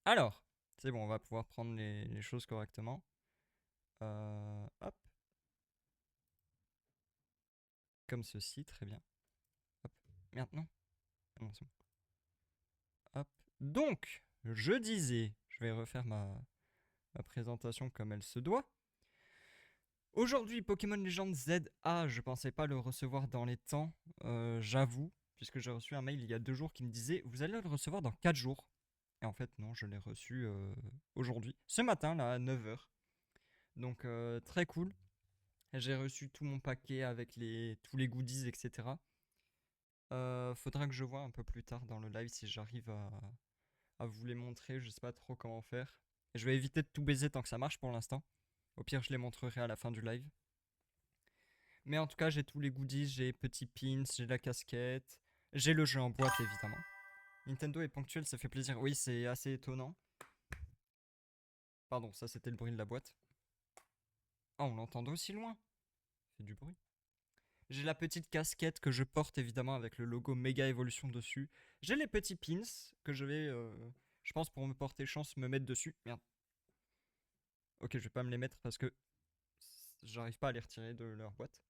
Alors, c'est bon, on va pouvoir prendre les choses correctement. Hop, comme ceci, très bien. Hop, merde, non. Ah non, c'est bon. Hop. Donc, je disais, je vais refaire ma présentation comme elle se doit. Aujourd'hui, Pokémon Legends ZA, je pensais pas le recevoir dans les temps, j'avoue, puisque j'ai reçu un mail il y a 2 jours qui me disait vous allez le recevoir dans 4 jours. Et en fait, non, je l'ai reçu aujourd'hui, ce matin, là, à 9 h. Donc, très cool. J'ai reçu tout mon paquet avec tous les goodies, etc. Faudra que je vois un peu plus tard dans le live si j'arrive à vous les montrer. Je sais pas trop comment faire. Et je vais éviter de tout baiser tant que ça marche pour l'instant. Au pire, je les montrerai à la fin du live. Mais en tout cas, j'ai tous les goodies, j'ai petits pins, j'ai la casquette, j'ai le jeu en boîte évidemment. Nintendo est ponctuel, ça fait plaisir. Oui, c'est assez étonnant. Pardon, ça c'était le bruit de la boîte. Oh, on l'entend aussi loin. Ça fait du bruit. J'ai la petite casquette que je porte évidemment avec le logo Mega Evolution dessus. J'ai les petits pins que je vais, je pense pour me porter chance, me mettre dessus. Merde. Ok, je vais pas me les mettre parce que j'arrive pas à les retirer de leur boîte.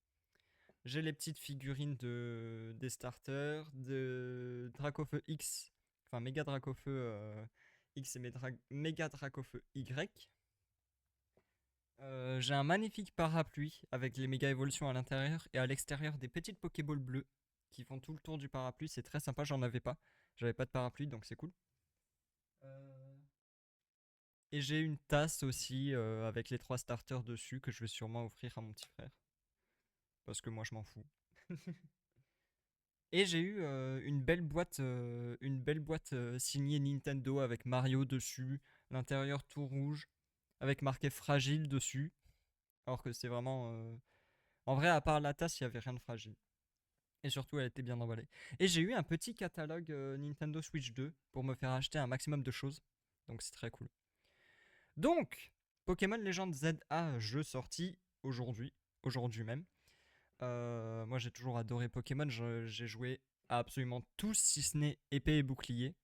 J'ai les petites figurines des starters, de Dracofeu X, enfin Méga Dracofeu X et Méga Dracofeu Y. J'ai un magnifique parapluie avec les méga évolutions à l'intérieur et à l'extérieur des petites Pokéballs bleues qui font tout le tour du parapluie. C'est très sympa, j'en avais pas. J'avais pas de parapluie donc c'est cool. Euh, Et j'ai une tasse aussi avec les 3 starters dessus que je vais sûrement offrir à mon petit frère. Parce que moi je m'en fous. Et j'ai eu une belle boîte signée Nintendo avec Mario dessus, l'intérieur tout rouge, avec marqué fragile dessus. Alors que c'est vraiment. En vrai, à part la tasse, il n'y avait rien de fragile. Et surtout, elle était bien emballée. Et j'ai eu un petit catalogue Nintendo Switch 2 pour me faire acheter un maximum de choses. Donc c'est très cool. Donc, Pokémon Legends ZA, jeu sorti aujourd'hui même. Moi, j'ai toujours adoré Pokémon. J'ai joué à absolument tous, si ce n'est épée et bouclier.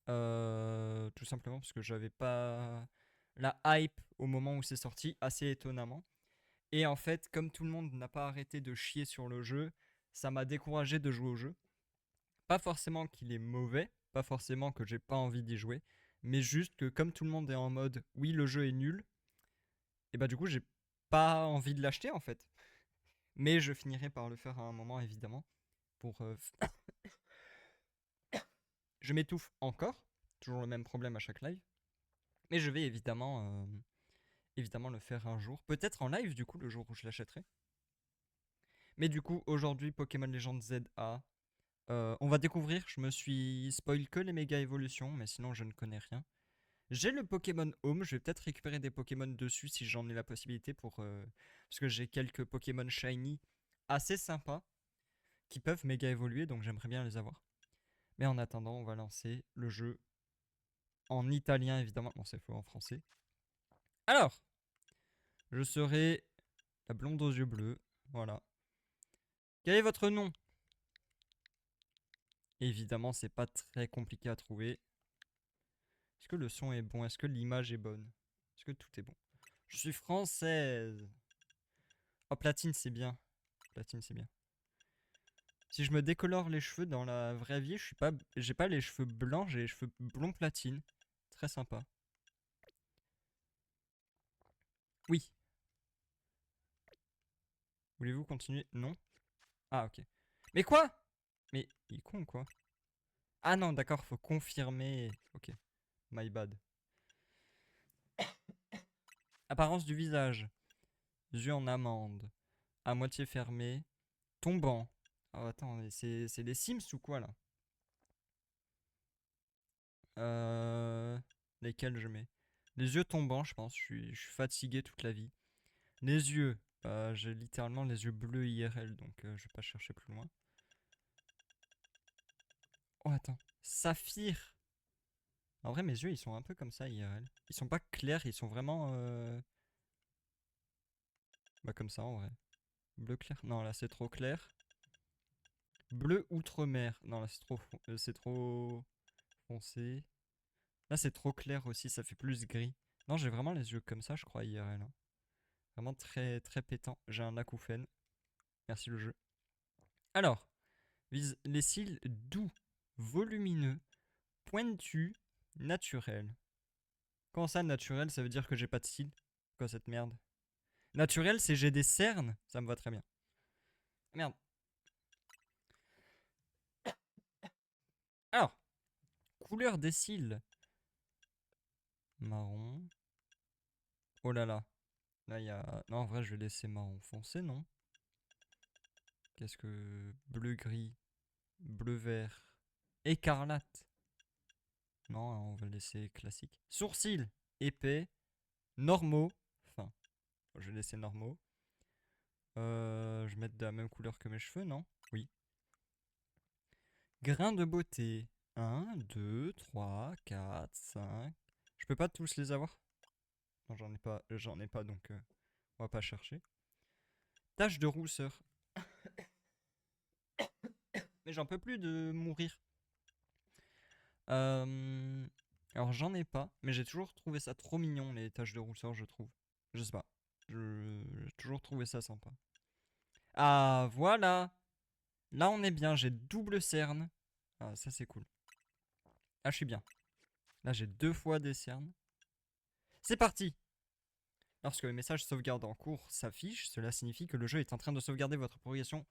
Tout simplement parce que j'avais pas la hype au moment où c'est sorti, assez étonnamment. Et en fait, comme tout le monde n'a pas arrêté de chier sur le jeu, ça m'a découragé de jouer au jeu. Pas forcément qu'il est mauvais, pas forcément que j'ai pas envie d'y jouer, mais juste que comme tout le monde est en mode oui, le jeu est nul, et bah du coup, j'ai pas envie de l'acheter en fait. Mais je finirai par le faire à un moment évidemment pour je m'étouffe encore, toujours le même problème à chaque live, mais je vais évidemment le faire un jour, peut-être en live du coup le jour où je l'achèterai. Mais du coup, aujourd'hui Pokémon Legends ZA, on va découvrir, je me suis spoil que les méga évolutions, mais sinon je ne connais rien. J'ai le Pokémon Home, je vais peut-être récupérer des Pokémon dessus si j'en ai la possibilité parce que j'ai quelques Pokémon Shiny assez sympas qui peuvent méga évoluer, donc j'aimerais bien les avoir. Mais en attendant, on va lancer le jeu en italien évidemment. Non, c'est faux en français. Alors, je serai la blonde aux yeux bleus. Voilà. Quel est votre nom? Évidemment, c'est pas très compliqué à trouver. Est-ce que le son est bon? Est-ce que l'image est bonne? Est-ce que tout est bon? Je suis française. Oh, platine, c'est bien. Platine, c'est bien. Si je me décolore les cheveux dans la vraie vie, j'ai pas les cheveux blancs, j'ai les cheveux blond platine. Très sympa. Oui. Voulez-vous continuer? Non. Ah, ok. Mais quoi? Mais il est con quoi? Ah non, d'accord, faut confirmer. Ok, my bad. Apparence du visage. Yeux en amande. À moitié fermé. Tombant. Oh, attends, mais c'est les Sims ou quoi là? Euh... Lesquels je mets? Les yeux tombants, je pense. Je suis fatigué toute la vie. Les yeux. J'ai littéralement les yeux bleus IRL, donc je vais pas chercher plus loin. Oh, attends. Saphir. En vrai, mes yeux, ils sont un peu comme ça IRL. Ils sont pas clairs, ils sont vraiment... Bah comme ça en vrai. Bleu clair. Non, là c'est trop clair. Bleu outre-mer. Non, là c'est trop foncé. Là, c'est trop clair aussi, ça fait plus gris. Non, j'ai vraiment les yeux comme ça, je crois, IRL. Hein. Vraiment très, très pétant. J'ai un acouphène. Merci le jeu. Alors, vise les cils doux, volumineux, pointus, naturels. Comment ça, naturel, ça veut dire que j'ai pas de cils? Quoi, cette merde? Naturel, c'est j'ai des cernes. Ça me va très bien. Merde. Alors, couleur des cils. Marron. Oh là là. Là, il y a... Non, en vrai, je vais laisser marron foncé, non? Qu'est-ce que... Bleu-gris. Bleu-vert. Écarlate. Non, hein, on va laisser classique. Sourcils. Épais. Normaux. Enfin, je vais laisser normaux. Je vais mettre de la même couleur que mes cheveux, non? Oui. Grain de beauté. 1, 2, 3, 4, 5. Je peux pas tous les avoir? Non, j'en ai pas donc on va pas chercher. Tache de rousseur. Mais j'en peux plus de mourir. Alors j'en ai pas, mais j'ai toujours trouvé ça trop mignon les taches de rousseur, je trouve. Je sais pas. J'ai toujours trouvé ça sympa. Ah voilà. Là on est bien, j'ai double cerne. Ah ça c'est cool. Ah je suis bien. Là j'ai 2 fois des cernes. C'est parti. Lorsque le message sauvegarde en cours s'affiche, cela signifie que le jeu est en train de sauvegarder votre progression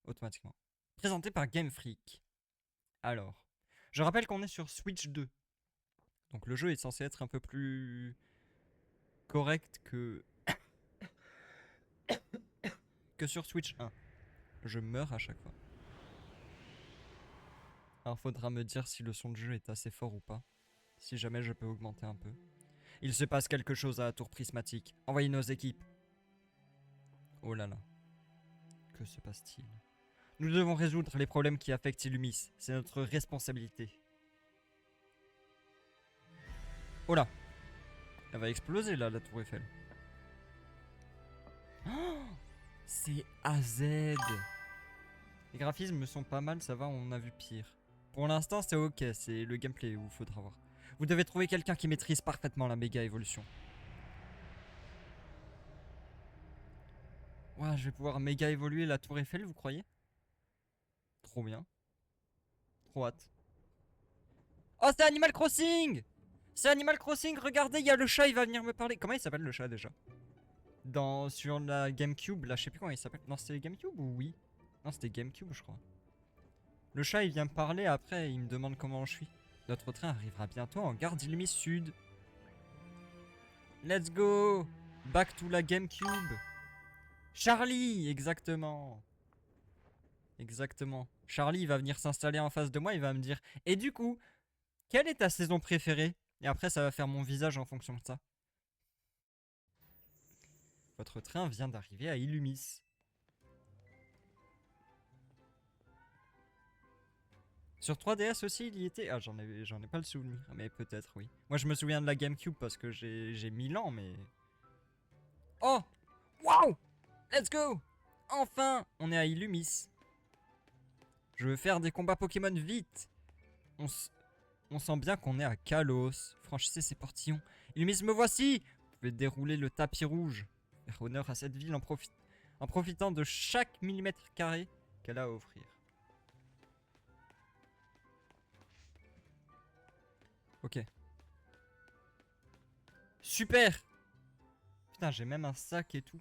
automatiquement. Présenté par Game Freak. Alors, je rappelle qu'on est sur Switch 2. Donc le jeu est censé être un peu plus correct que sur Switch 1. Je meurs à chaque fois. Alors faudra me dire si le son de jeu est assez fort ou pas. Si jamais je peux augmenter un peu. Il se passe quelque chose à la tour prismatique. Envoyez nos équipes. Oh là là. Que se passe-t-il? Nous devons résoudre les problèmes qui affectent Illumis. C'est notre responsabilité. Oh là. Elle va exploser là, la tour Eiffel. Oh, c'est AZ. Les graphismes sont pas mal, ça va, on a vu pire. Pour l'instant, c'est ok, c'est le gameplay où il faudra voir. Vous devez trouver quelqu'un qui maîtrise parfaitement la méga évolution. Ouais, je vais pouvoir méga évoluer la tour Eiffel, vous croyez? Trop bien. Trop hâte. Oh, c'est Animal Crossing! C'est Animal Crossing, regardez, il y a le chat, il va venir me parler. Comment il s'appelle le chat déjà? Sur la GameCube, là, je sais plus comment il s'appelle. Non, c'était GameCube ou oui? Non, c'était GameCube, je crois. Le chat, il vient me parler, après, il me demande comment je suis. Notre train arrivera bientôt en gare d'Illumis Sud. Let's go! Back to la GameCube. Charlie, exactement. Exactement. Charlie, il va venir s'installer en face de moi, il va me dire: et du coup, quelle est ta saison préférée? Et après, ça va faire mon visage en fonction de ça. Votre train vient d'arriver à Illumis. Sur 3DS aussi, il y était. Ah, j'en ai pas le souvenir, mais peut-être, oui. Moi, je me souviens de la GameCube parce que j'ai 1000 ans, mais. Oh! Waouh! Let's go! Enfin, on est à Illumis. Je veux faire des combats Pokémon vite. On sent bien qu'on est à Kalos. Franchissez ces portillons. Illumis, me voici! Vous pouvez dérouler le tapis rouge. Faire honneur à cette ville en profitant de chaque millimètre carré qu'elle a à offrir. Ok. Super! Putain, j'ai même un sac et tout.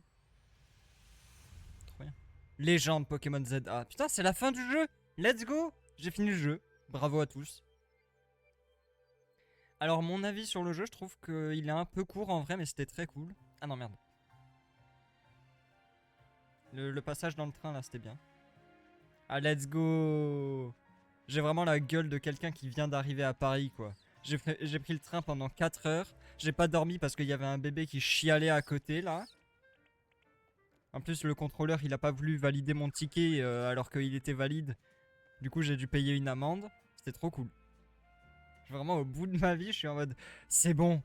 Trop bien. Légende Pokémon ZA. Putain, c'est la fin du jeu! Let's go! J'ai fini le jeu. Bravo à tous. Alors, mon avis sur le jeu, je trouve qu'il est un peu court en vrai, mais c'était très cool. Ah non, merde. Le passage dans le train, là, c'était bien. Ah, let's go! J'ai vraiment la gueule de quelqu'un qui vient d'arriver à Paris, quoi. J'ai pris le train pendant 4 heures. J'ai pas dormi parce qu'il y avait un bébé qui chialait à côté, là. En plus, le contrôleur, il a pas voulu valider mon ticket alors qu'il était valide. Du coup, j'ai dû payer une amende. C'était trop cool. Vraiment, au bout de ma vie, je suis en mode: c'est bon.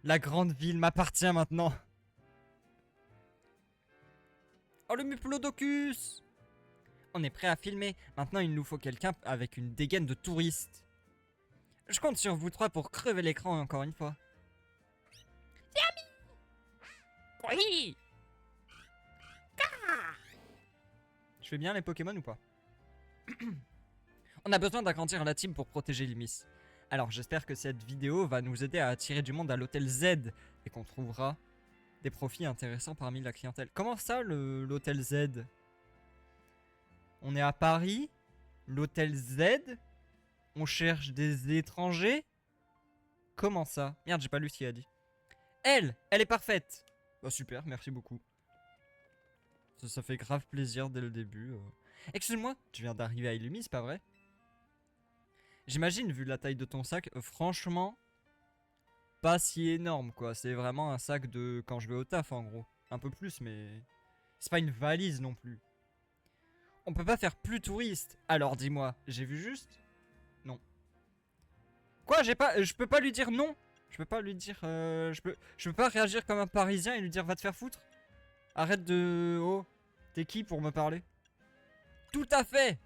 La grande ville m'appartient maintenant. Oh, le Muplodocus! On est prêt à filmer. Maintenant, il nous faut quelqu'un avec une dégaine de touriste. Je compte sur vous trois pour crever l'écran encore une fois. Oui. Je fais bien les Pokémon ou pas? On a besoin d'agrandir la team pour protéger Illumis. Alors j'espère que cette vidéo va nous aider à attirer du monde à l'hôtel Z et qu'on trouvera des profits intéressants parmi la clientèle. Comment ça l'hôtel Z? On est à Paris, l'hôtel Z, on cherche des étrangers. Comment ça? Merde, j'ai pas lu ce qu'il a dit. Elle est parfaite. Bah super, merci beaucoup. Ça fait grave plaisir dès le début. Excuse-moi, tu viens d'arriver à Illumis, c'est pas vrai? J'imagine, vu la taille de ton sac, franchement, pas si énorme quoi. C'est vraiment un sac de quand je vais au taf en gros. Un peu plus, mais c'est pas une valise non plus. On peut pas faire plus touriste. Alors dis-moi, j'ai vu juste? Non. Quoi, je peux pas lui dire non? Je peux pas lui dire, je peux pas réagir comme un Parisien et lui dire va te faire foutre? Arrête de... Oh, t'es qui pour me parler? Tout à fait!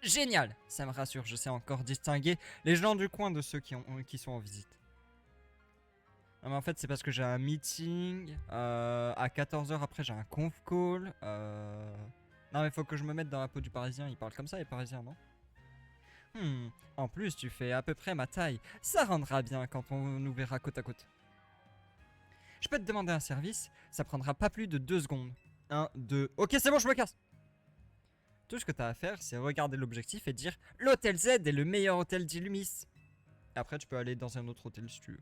Génial! Ça me rassure, je sais encore distinguer les gens du coin de ceux qui sont en visite. Non mais en fait c'est parce que j'ai un meeting, à 14 h après j'ai un conf call, Non mais faut que je me mette dans la peau du Parisien, ils parlent comme ça les Parisiens, non? En plus tu fais à peu près ma taille, ça rendra bien quand on nous verra côte à côte. Je peux te demander un service, ça prendra pas plus de 2 secondes. 1, 2... Ok c'est bon, je me casse. Tout ce que t'as à faire, c'est regarder l'objectif et dire l'hôtel Z est le meilleur hôtel d'Illumis. Après, tu peux aller dans un autre hôtel si tu veux.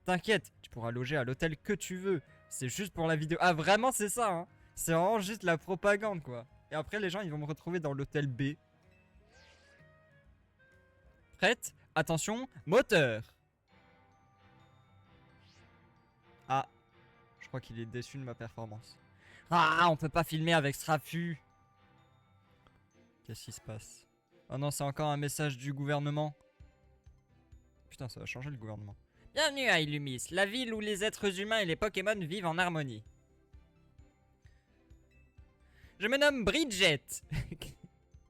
T'inquiète, tu pourras loger à l'hôtel que tu veux. C'est juste pour la vidéo. Ah, vraiment, c'est ça, hein? C'est vraiment juste la propagande, quoi. Et après, les gens, ils vont me retrouver dans l'hôtel B. Prête? Attention, moteur! Ah, je crois qu'il est déçu de ma performance. Ah, on peut pas filmer avec ce raffut. Qu'est-ce qui se passe? Oh non, c'est encore un message du gouvernement. Putain, ça va changer le gouvernement. Bienvenue à Illumis, la ville où les êtres humains et les Pokémon vivent en harmonie. Je me nomme Bridget.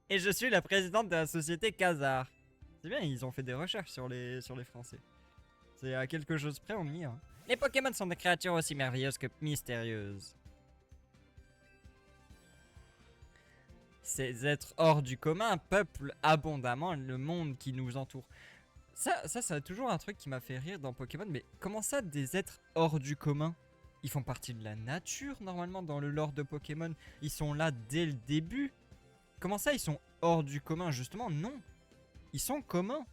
Et je suis la présidente de la société Khazar. C'est bien, ils ont fait des recherches sur les Français. C'est à quelque chose près, on y est. Hein. Les Pokémon sont des créatures aussi merveilleuses que mystérieuses. Ces êtres hors du commun peuplent abondamment le monde qui nous entoure. Ça c'est toujours un truc qui m'a fait rire dans Pokémon, mais comment ça, des êtres hors du commun? Ils font partie de la nature, normalement, dans le lore de Pokémon. Ils sont là dès le début. Comment ça, ils sont hors du commun? Justement, non. Ils sont communs.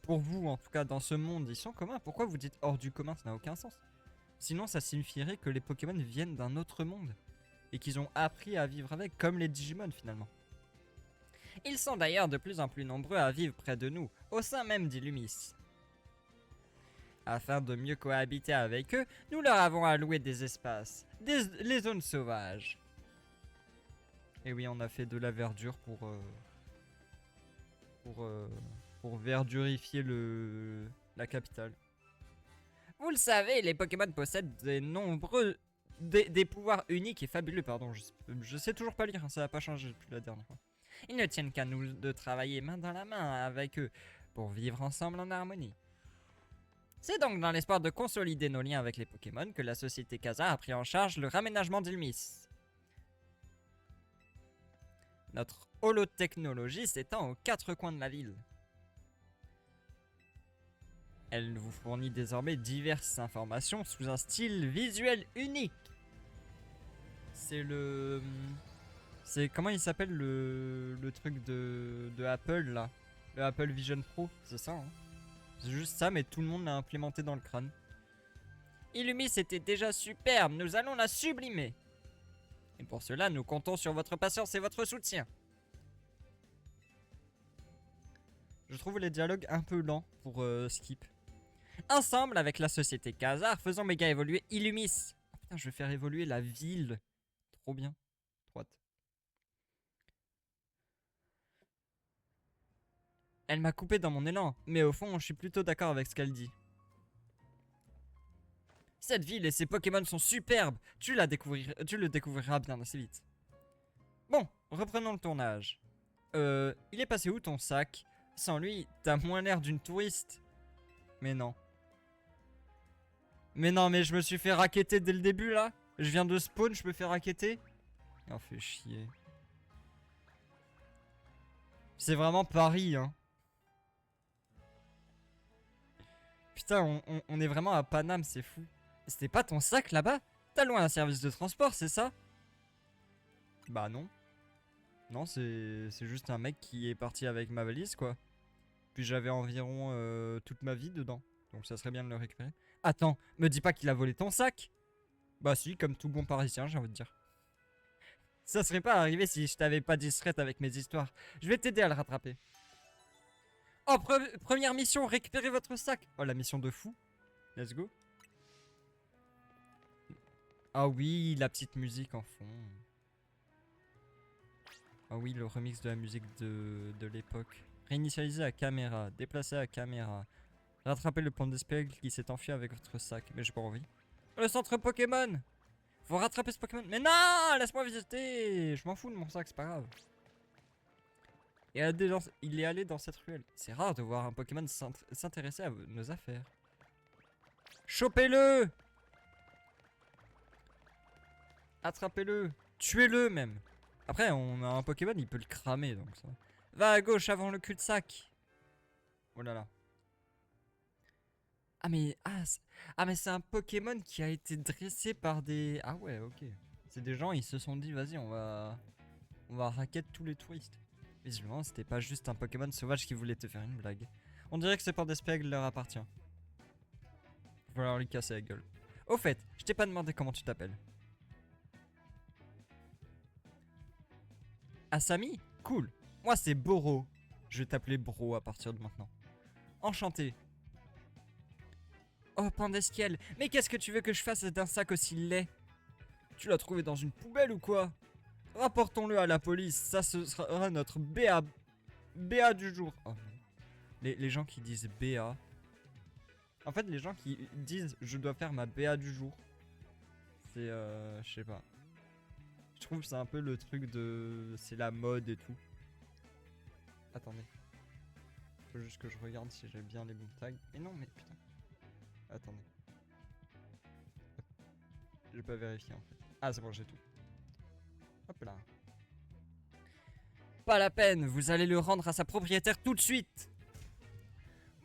Pour vous, en tout cas, dans ce monde, ils sont communs. Pourquoi vous dites hors du commun? Ça n'a aucun sens. Sinon, ça signifierait que les Pokémon viennent d'un autre monde. Et qu'ils ont appris à vivre avec, comme les Digimon, finalement. Ils sont d'ailleurs de plus en plus nombreux à vivre près de nous, au sein même d'Illumis. Afin de mieux cohabiter avec eux, nous leur avons alloué des espaces, les zones sauvages. Et oui, on a fait de la verdure pour verdurifier la capitale. Vous le savez, les Pokémon possèdent des pouvoirs uniques et fabuleux, pardon, je sais toujours pas lire, hein, ça n'a pas changé depuis la dernière fois. Ils ne tiennent qu'à nous de travailler main dans la main avec eux pour vivre ensemble en harmonie. C'est donc dans l'espoir de consolider nos liens avec les Pokémon que la société Khazar a pris en charge le raménagement d'Illumis. Notre holotechnologie s'étend aux 4 coins de la ville. Elle vous fournit désormais diverses informations sous un style visuel unique. C'est comment il s'appelle le truc de Apple là? Le Apple Vision Pro, c'est ça hein? C'est juste ça, mais tout le monde l'a implémenté dans le crâne. Illumis était déjà superbe, nous allons la sublimer. Et pour cela, nous comptons sur votre patience et votre soutien. Je trouve les dialogues un peu lents pour Skip. Ensemble, avec la société Khazar, faisons méga évoluer Illumis. Oh, putain, je vais faire évoluer la ville. Trop bien. Droite. Elle m'a coupé dans mon élan, mais au fond, je suis plutôt d'accord avec ce qu'elle dit. Cette ville et ses Pokémon sont superbes. Tu le découvriras bien assez vite. Bon, reprenons le tournage. Il est passé où ton sac? Sans lui, t'as moins l'air d'une touriste. Mais non. Mais non, mais je me suis fait racketter dès le début, là. Je viens de spawn, je me fais racketter. Oh, fait chier. C'est vraiment Paris, hein. Putain, on est vraiment à Paname, c'est fou. C'était pas ton sac là-bas? T'as loin un service de transport, c'est ça? Bah non. Non, c'est juste un mec qui est parti avec ma valise, quoi. Puis j'avais environ toute ma vie dedans. Donc ça serait bien de le récupérer. Attends, me dis pas qu'il a volé ton sac? Bah si, comme tout bon parisien, j'ai envie de dire. Ça serait pas arrivé si je t'avais pas distraite avec mes histoires. Je vais t'aider à le rattraper. Oh, première mission, récupérez votre sac. Oh, la mission de fou. Let's go. Ah oui, la petite musique en fond. Ah oui, le remix de la musique de l'époque. Réinitialiser la caméra, déplacer la caméra. Rattraper le pont d'espiègle qui s'est enfui avec votre sac. Mais j'ai pas envie. Le centre Pokémon. Faut rattraper ce Pokémon. Mais non, laisse-moi visiter. Je m'en fous de mon sac, c'est pas grave. Et il est allé dans cette ruelle. C'est rare de voir un Pokémon s'intéresser à nos affaires. Chopez-le! Attrapez-le! Tuez-le même! Après, on a un Pokémon, il peut le cramer donc ça. Va à gauche avant le cul-de-sac! Oh là là. Ah mais c'est un Pokémon qui a été dressé par des... Ah ouais, ok. C'est des gens, ils se sont dit, vas-y, on va racket tous les touristes. Visiblement, c'était pas juste un Pokémon sauvage qui voulait te faire une blague. On dirait que ce port d'espiègle leur appartient. Il va falloir lui casser la gueule. Au fait, je t'ai pas demandé comment tu t'appelles. Asami? Cool. Moi, c'est Boro. Je vais t'appeler Bro à partir de maintenant. Enchanté. Oh, Pandesquiel, mais qu'est-ce que tu veux que je fasse d'un sac aussi laid? Tu l'as trouvé dans une poubelle ou quoi? Rapportons-le à la police, ça ce sera notre BA du jour. Oh, les gens qui disent BA. En fait, les gens qui disent je dois faire ma BA du jour. C'est je sais pas. Je trouve que c'est un peu le truc de... C'est la mode et tout. Attendez. Faut juste que je regarde si j'ai bien les bons tags. Mais non, mais putain. Attendez. J'ai pas vérifié en fait. Ah, c'est bon, j'ai tout. Hop là. Pas la peine, vous allez le rendre à sa propriétaire tout de suite.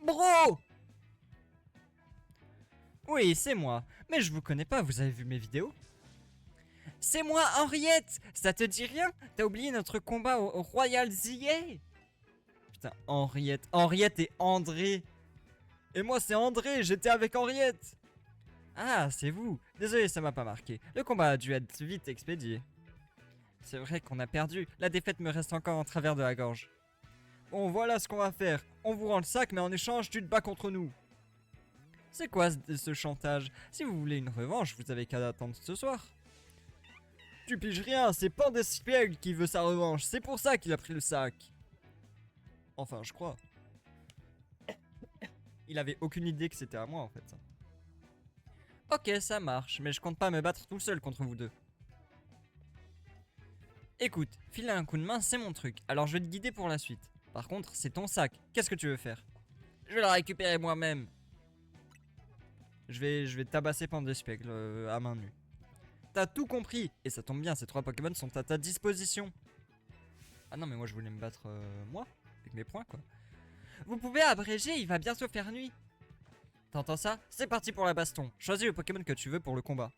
Bro! Oui, c'est moi. Mais je vous connais pas, vous avez vu mes vidéos? C'est moi, Henriette! Ça te dit rien? T'as oublié notre combat au Royal ZA? Putain, Henriette. Henriette et André. Et moi, c'est André, j'étais avec Henriette. Ah, c'est vous. Désolé, ça m'a pas marqué. Le combat a dû être vite expédié. C'est vrai qu'on a perdu. La défaite me reste encore en travers de la gorge. Bon, voilà ce qu'on va faire. On vous rend le sac, mais en échange, tu te bats contre nous. C'est quoi ce chantage? Si vous voulez une revanche, vous avez qu'à attendre ce soir. Tu piges rien, c'est Pandesquiel qui veut sa revanche. C'est pour ça qu'il a pris le sac. Enfin, je crois. Il avait aucune idée que c'était à moi, en fait. Ok, ça marche, mais je compte pas me battre tout seul contre vous deux. Écoute, filer un coup de main, c'est mon truc, alors je vais te guider pour la suite. Par contre, c'est ton sac, qu'est-ce que tu veux faire? Je vais le récupérer moi-même. Je vais tabasser Pandesquiel à main nue. T'as tout compris, et ça tombe bien, ces 3 Pokémon sont à ta disposition. Ah non, mais moi je voulais me battre moi, avec mes poings quoi. Vous pouvez abréger, il va bientôt faire nuit. T'entends ça? C'est parti pour la baston. Choisis le Pokémon que tu veux pour le combat.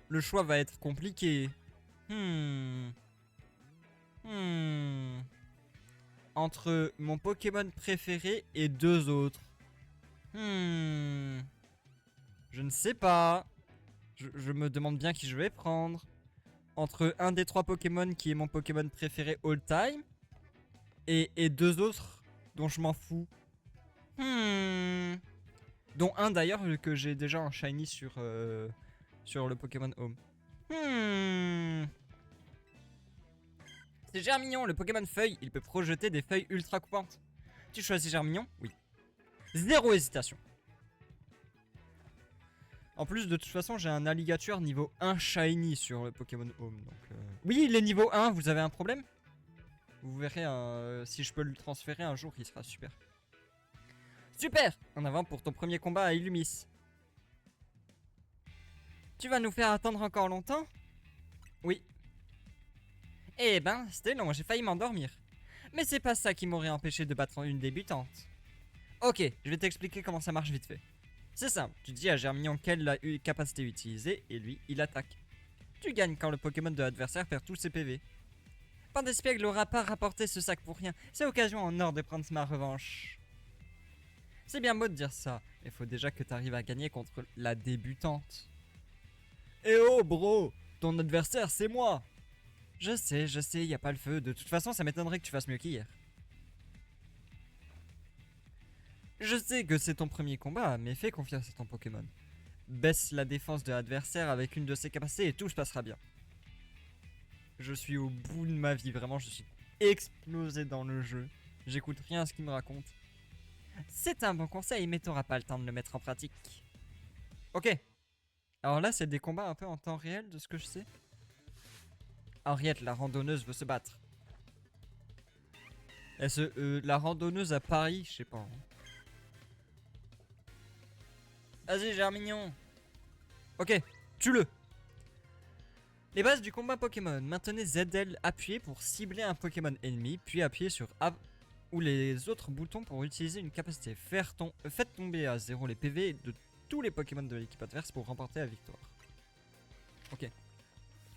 Le choix va être compliqué. Entre mon Pokémon préféré et 2 autres. Je ne sais pas. Je me demande bien qui je vais prendre. Entre un des 3 Pokémon qui est mon Pokémon préféré all time et 2 autres dont je m'en fous. Dont un d'ailleurs que j'ai déjà en shiny sur le Pokémon Home. C'est Germignon, le Pokémon feuille. Il peut projeter des feuilles ultra coupantes. Tu choisis Germignon? Oui. Zéro hésitation. En plus, de toute façon, j'ai un alligator niveau 1 shiny sur le Pokémon Home. Donc, Oui, il est niveau 1, vous avez un problème? Vous verrez, si je peux le transférer un jour, il sera super. Super! En avant pour ton premier combat à Illumis. Tu vas nous faire attendre encore longtemps? Oui. Eh ben, c'était long, j'ai failli m'endormir. Mais c'est pas ça qui m'aurait empêché de battre une débutante. Ok, je vais t'expliquer comment ça marche vite fait. C'est simple, tu dis à Germignon quelle capacité utiliser et lui, il attaque. Tu gagnes quand le Pokémon de l'adversaire perd tous ses PV. Pandespiègle n'aura pas rapporté ce sac pour rien, c'est l'occasion en or de prendre ma revanche. C'est bien beau de dire ça, mais faut déjà que t'arrives à gagner contre la débutante. Eh oh bro, ton adversaire c'est moi. Je sais, y a pas le feu, de toute façon ça m'étonnerait que tu fasses mieux qu'hier. Je sais que c'est ton premier combat, mais fais confiance à ton Pokémon. Baisse la défense de l'adversaire avec une de ses capacités et tout se passera bien. Je suis au bout de ma vie, vraiment, je suis explosé dans le jeu. J'écoute rien à ce qu'il me raconte. C'est un bon conseil, mais t'auras pas le temps de le mettre en pratique. Ok. Alors là, c'est des combats un peu en temps réel, de ce que je sais. Henriette, la randonneuse, veut se battre. La randonneuse à Paris, je sais pas. Hein. Vas-y, Germignon. Ok, tue-le. Les bases du combat Pokémon. Maintenez ZL appuyé pour cibler un Pokémon ennemi, puis appuyez sur A ou les autres boutons pour utiliser une capacité. Faites tomber à 0 les PV de tous les Pokémon de l'équipe adverse pour remporter la victoire. Ok.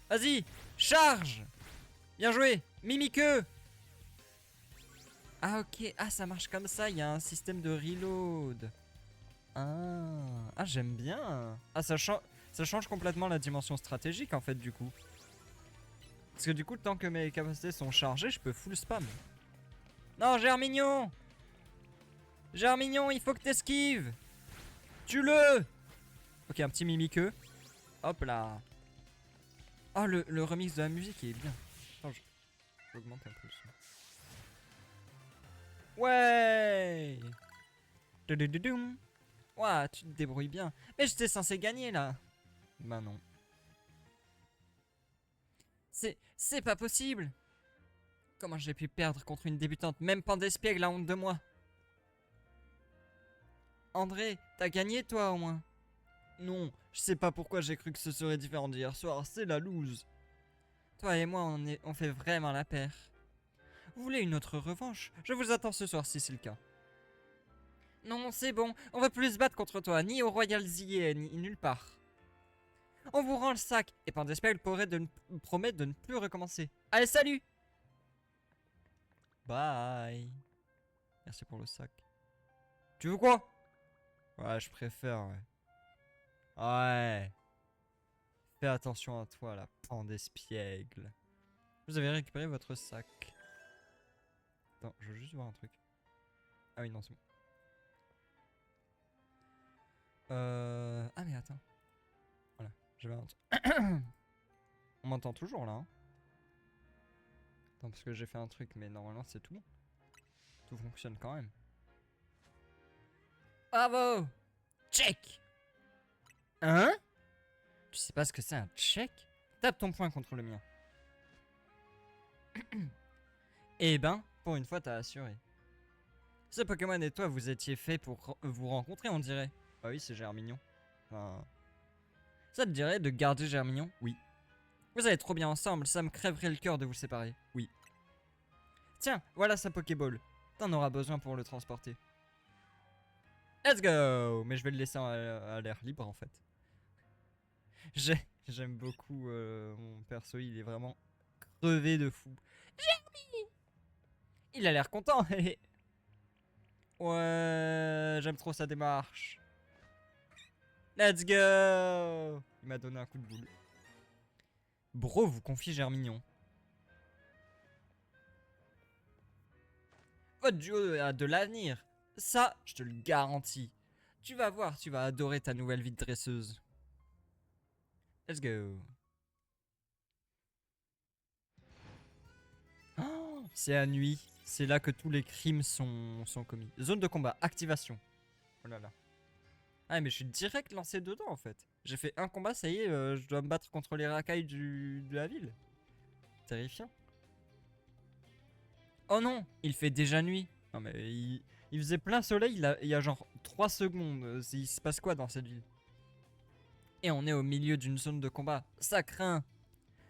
Vas-y, charge. Bien joué, Mimiqueux. Ah ok, ah ça marche comme ça, il y a un système de reload. Ah j'aime bien. Ah ça change complètement la dimension stratégique en fait du coup. Parce que du coup tant que mes capacités sont chargées, je peux full spam. Non Germignon. Germignon, il faut que t'esquives. Tue-le. Ok, un petit Mimiqueux. Hop là. Oh le remix de la musique il est bien. Attends, j'augmente un peu le son. Ouais. Doum. Ouah, tu te débrouilles bien. Mais j'étais censé gagner là. Bah non. C'est pas possible. Comment j'ai pu perdre contre une débutante? Même Pandespiègle a honte de moi. André, t'as gagné toi au moins? Non, je sais pas pourquoi j'ai cru que ce serait différent d'hier soir, c'est la loose. Toi et moi, on fait vraiment la paire. Vous voulez une autre revanche? Je vous attends ce soir si c'est le cas. Non, c'est bon, on va plus se battre contre toi, ni au Royal Zillier, ni nulle part. On vous rend le sac, et Pandespiègle promet de ne plus recommencer. Allez, salut! Bye! Merci pour le sac. Tu veux quoi? Ouais, je préfère, ouais. Ouais. Fais attention à toi, la Pandespiègle. Vous avez récupéré votre sac. Attends, je veux juste voir un truc. Ah oui, non, c'est bon. Ah mais attends. Voilà, j'avais un truc. On m'entend toujours là, hein. Attends, parce que j'ai fait un truc, mais normalement c'est tout bon. Tout fonctionne quand même. Bravo! Check! Hein? Tu sais pas ce que c'est un check? Tape ton poing contre le mien. Eh ben, pour une fois t'as assuré. Ce Pokémon et toi, vous étiez fait pour vous rencontrer, on dirait. Ah oui, c'est Germignon. Enfin... Ça te dirait de garder Germignon? Oui. Vous allez trop bien ensemble, ça me crèverait le cœur de vous séparer. Oui. Tiens, voilà sa Pokéball. T'en auras besoin pour le transporter. Let's go! Mais je vais le laisser à l'air libre en fait. J'aime beaucoup mon perso, il est vraiment crevé de fou. Germi! Il a l'air content. Ouais, j'aime trop sa démarche. Let's go! Il m'a donné un coup de boule. Bro, vous confie Germignon. Votre duo a de l'avenir. Ça, je te le garantis. Tu vas voir, tu vas adorer ta nouvelle vie de dresseuse. Let's go. Oh, c'est à nuit. C'est là que tous les crimes sont commis. Zone de combat, activation. Oh là là. Ah mais je suis direct lancé dedans en fait. J'ai fait un combat, ça y est, je dois me battre contre les racailles de la ville. Terrifiant. Oh non, il fait déjà nuit. Non mais il faisait plein soleil il y a genre 3 secondes. Il se passe quoi dans cette ville? Et on est au milieu d'une zone de combat. Ça craint.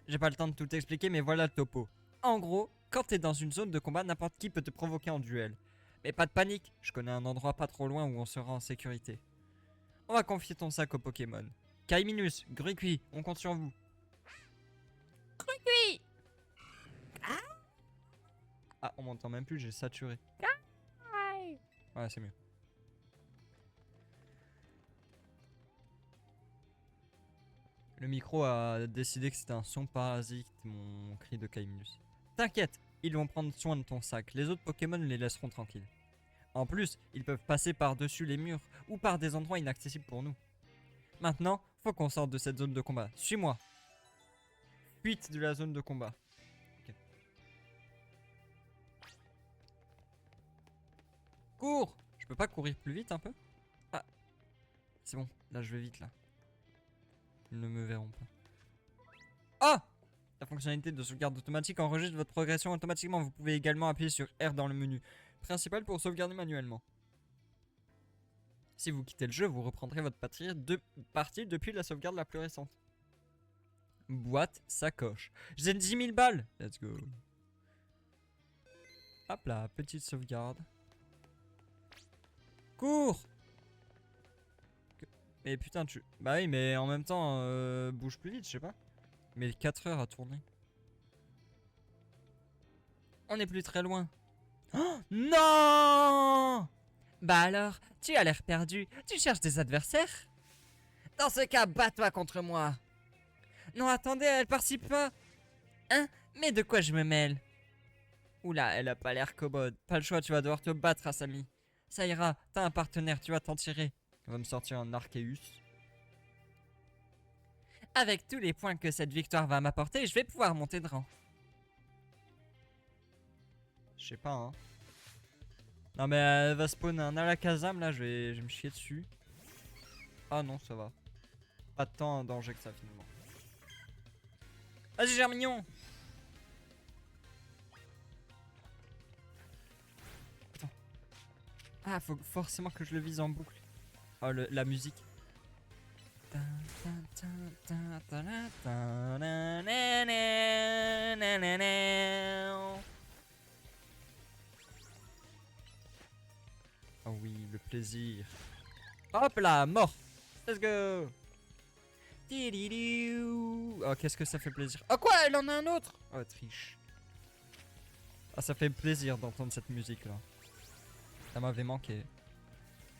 J'ai pas le temps de tout expliquer, mais voilà le topo. En gros, quand t'es dans une zone de combat, n'importe qui peut te provoquer en duel. Mais pas de panique, je connais un endroit pas trop loin où on sera en sécurité. On va confier ton sac au Pokémon. Kaiminus, Gruikui, on compte sur vous. Gruikui. Ah, on m'entend même plus, j'ai saturé. Ouais, c'est mieux. Le micro a décidé que c'était un son parasite, mon cri de Kaiminus. T'inquiète, ils vont prendre soin de ton sac. Les autres Pokémon les laisseront tranquilles. En plus, ils peuvent passer par-dessus les murs ou par des endroits inaccessibles pour nous. Maintenant, faut qu'on sorte de cette zone de combat. Suis-moi. Fuite de la zone de combat. Ok. Cours! Je peux pas courir plus vite un peu? Ah, c'est bon. Là, je vais vite, là. Ils ne me verront pas. Ah! La fonctionnalité de sauvegarde automatique enregistre votre progression automatiquement. Vous pouvez également appuyer sur R dans le menu principal pour sauvegarder manuellement. Si vous quittez le jeu, vous reprendrez votre partie depuis la sauvegarde la plus récente. Boîte, sacoche. J'ai 10 000 balles. Let's go. Hop là, petite sauvegarde. Cours. Mais putain, tu... Bah oui, mais en même temps, bouge plus vite, je sais pas. Mais 4 heures à tourner. On est plus très loin. Oh, non! Bah alors, tu as l'air perdu. Tu cherches des adversaires? Dans ce cas, bats-toi contre moi. Non, attendez, elle participe pas. Hein? Mais de quoi je me mêle? Oula, elle a pas l'air commode. Pas le choix, tu vas devoir te battre, Asami. Ça ira, t'as un partenaire, tu vas t'en tirer. On va me sortir un Arceus. Avec tous les points que cette victoire va m'apporter, je vais pouvoir monter de rang. Je sais pas, hein. Non mais elle va spawn un Alakazam, là, je vais me chier dessus. Ah non, ça va. Pas tant en danger que ça, finalement. Vas-y, Germignon! Attends. Ah, faut forcément que je le vise en boucle. Oh, la musique. Oh oui, le plaisir. Hop là, mort. Let's go. Oh, qu'est-ce que ça fait plaisir. Oh quoi, elle en a un autre. Oh, triche. Ah, ça fait plaisir d'entendre cette musique là. Ça m'avait manqué.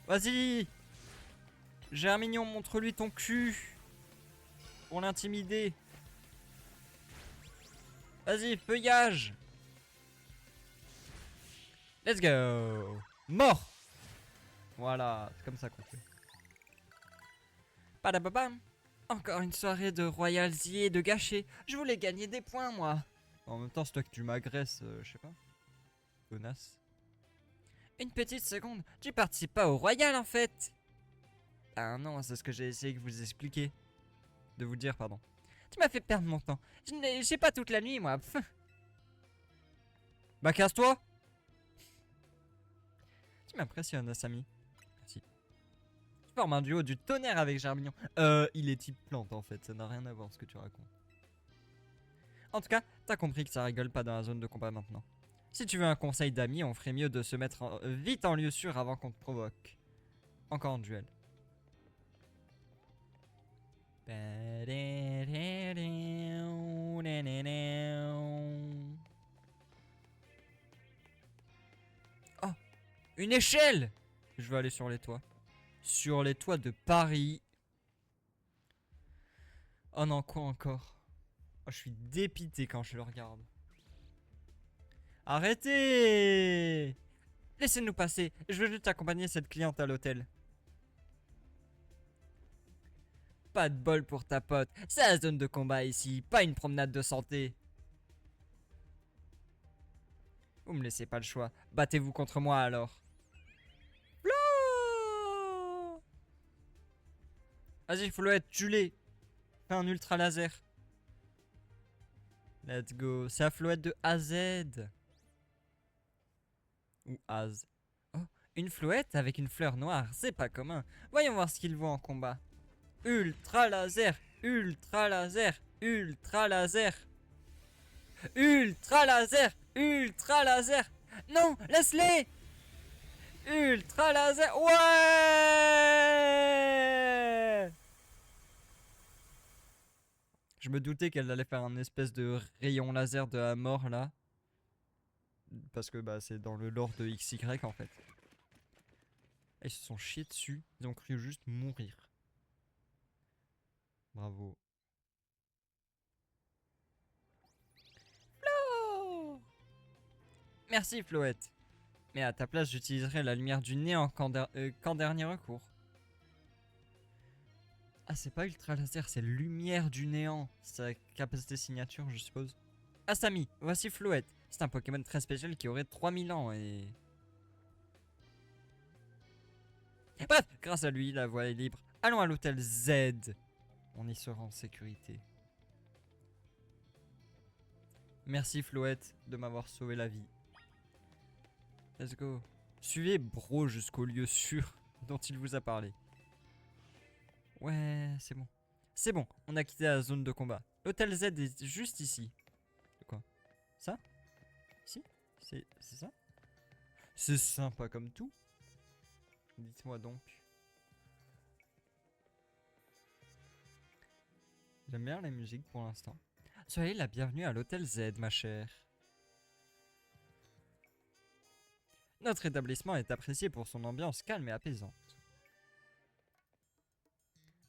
Vas-y. Germignon, montre-lui ton cul. Pour l'intimider. Vas-y, feuillage. Let's go. Mort. Voilà, c'est comme ça qu'on fait. Padababam. Encore une soirée de royalty et de gâcher. Je voulais gagner des points, moi. En même temps, c'est toi que tu m'agresses, je sais pas. Connasse. Une petite seconde. Tu participes pas au royal, en fait. Ah non, c'est ce que j'ai essayé de vous expliquer. De vous dire, pardon. Tu m'as fait perdre mon temps. Je sais pas toute la nuit, moi. Bah, casse-toi. Tu m'impressionnes, Asami. Merci. Tu formes un duo du tonnerre avec Germignon. Il est type plante, en fait. Ça n'a rien à voir ce que tu racontes. En tout cas, t'as compris que ça rigole pas dans la zone de combat maintenant. Si tu veux un conseil d'ami, on ferait mieux de se mettre vite en lieu sûr avant qu'on te provoque. Encore en duel. Oh, une échelle! Je veux aller sur les toits. Sur les toits de Paris. Oh non, quoi encore? Oh, je suis dépité quand je le regarde. Arrêtez! Laissez-nous passer. Je veux juste accompagner cette cliente à l'hôtel. Pas de bol pour ta pote. C'est la zone de combat ici, pas une promenade de santé. Vous me laissez pas le choix. Battez-vous contre moi alors. Vas-y, Flouette, tue-les. Fais un ultra laser. Let's go. C'est la Flouette de AZ. Ou Az. Oh, une flouette avec une fleur noire, c'est pas commun. Voyons voir ce qu'il vaut en combat. Ultra laser, ultra laser, ultra laser. Ultra laser, ultra laser. Non, laisse-les. Ultra laser, ouais. Je me doutais qu'elle allait faire un espèce de rayon laser de la mort là. Parce que bah, c'est dans le lore de XY en fait. Et ils se sont chiés dessus. Ils ont cru juste mourir. Bravo. Flo. Merci Floette. Mais à ta place, j'utiliserai la lumière du néant qu'en dernier recours. Ah, c'est pas ultra laser, c'est lumière du néant. Sa capacité signature, je suppose. Asami, voici Floette. C'est un Pokémon très spécial qui aurait 3000 ans et... Bref, grâce à lui, la voie est libre. Allons à l'hôtel Z. On y sera en sécurité. Merci Floette de m'avoir sauvé la vie. Let's go. Suivez Bro jusqu'au lieu sûr dont il vous a parlé. Ouais, c'est bon. C'est bon, on a quitté la zone de combat. L'hôtel Z est juste ici. C'est quoi? Ça? Ici? C'est ça? C'est sympa comme tout. Dites-moi donc. J'aime bien la musique pour l'instant. Soyez la bienvenue à l'hôtel Z, ma chère. Notre établissement est apprécié pour son ambiance calme et apaisante.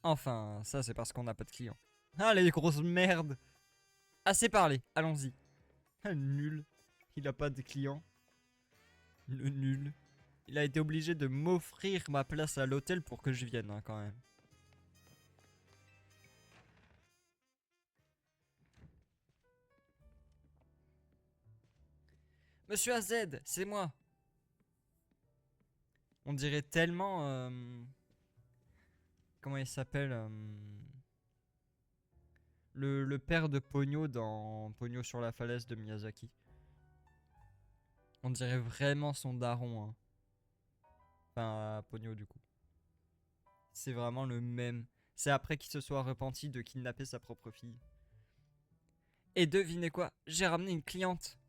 Enfin, ça c'est parce qu'on n'a pas de clients. Ah, les grosses merdes! Assez parlé, allons-y. Ah, nul. Il a pas de clients. Le nul. Il a été obligé de m'offrir ma place à l'hôtel pour que je vienne, hein, quand même. Monsieur AZ, c'est moi. On dirait tellement... comment il s'appelle le père de Pogno dans Pogno sur la falaise de Miyazaki. On dirait vraiment son daron. Hein. Enfin, Pogno du coup. C'est vraiment le même. C'est après qu'il se soit repenti de kidnapper sa propre fille. Et devinez quoi? J'ai ramené une cliente.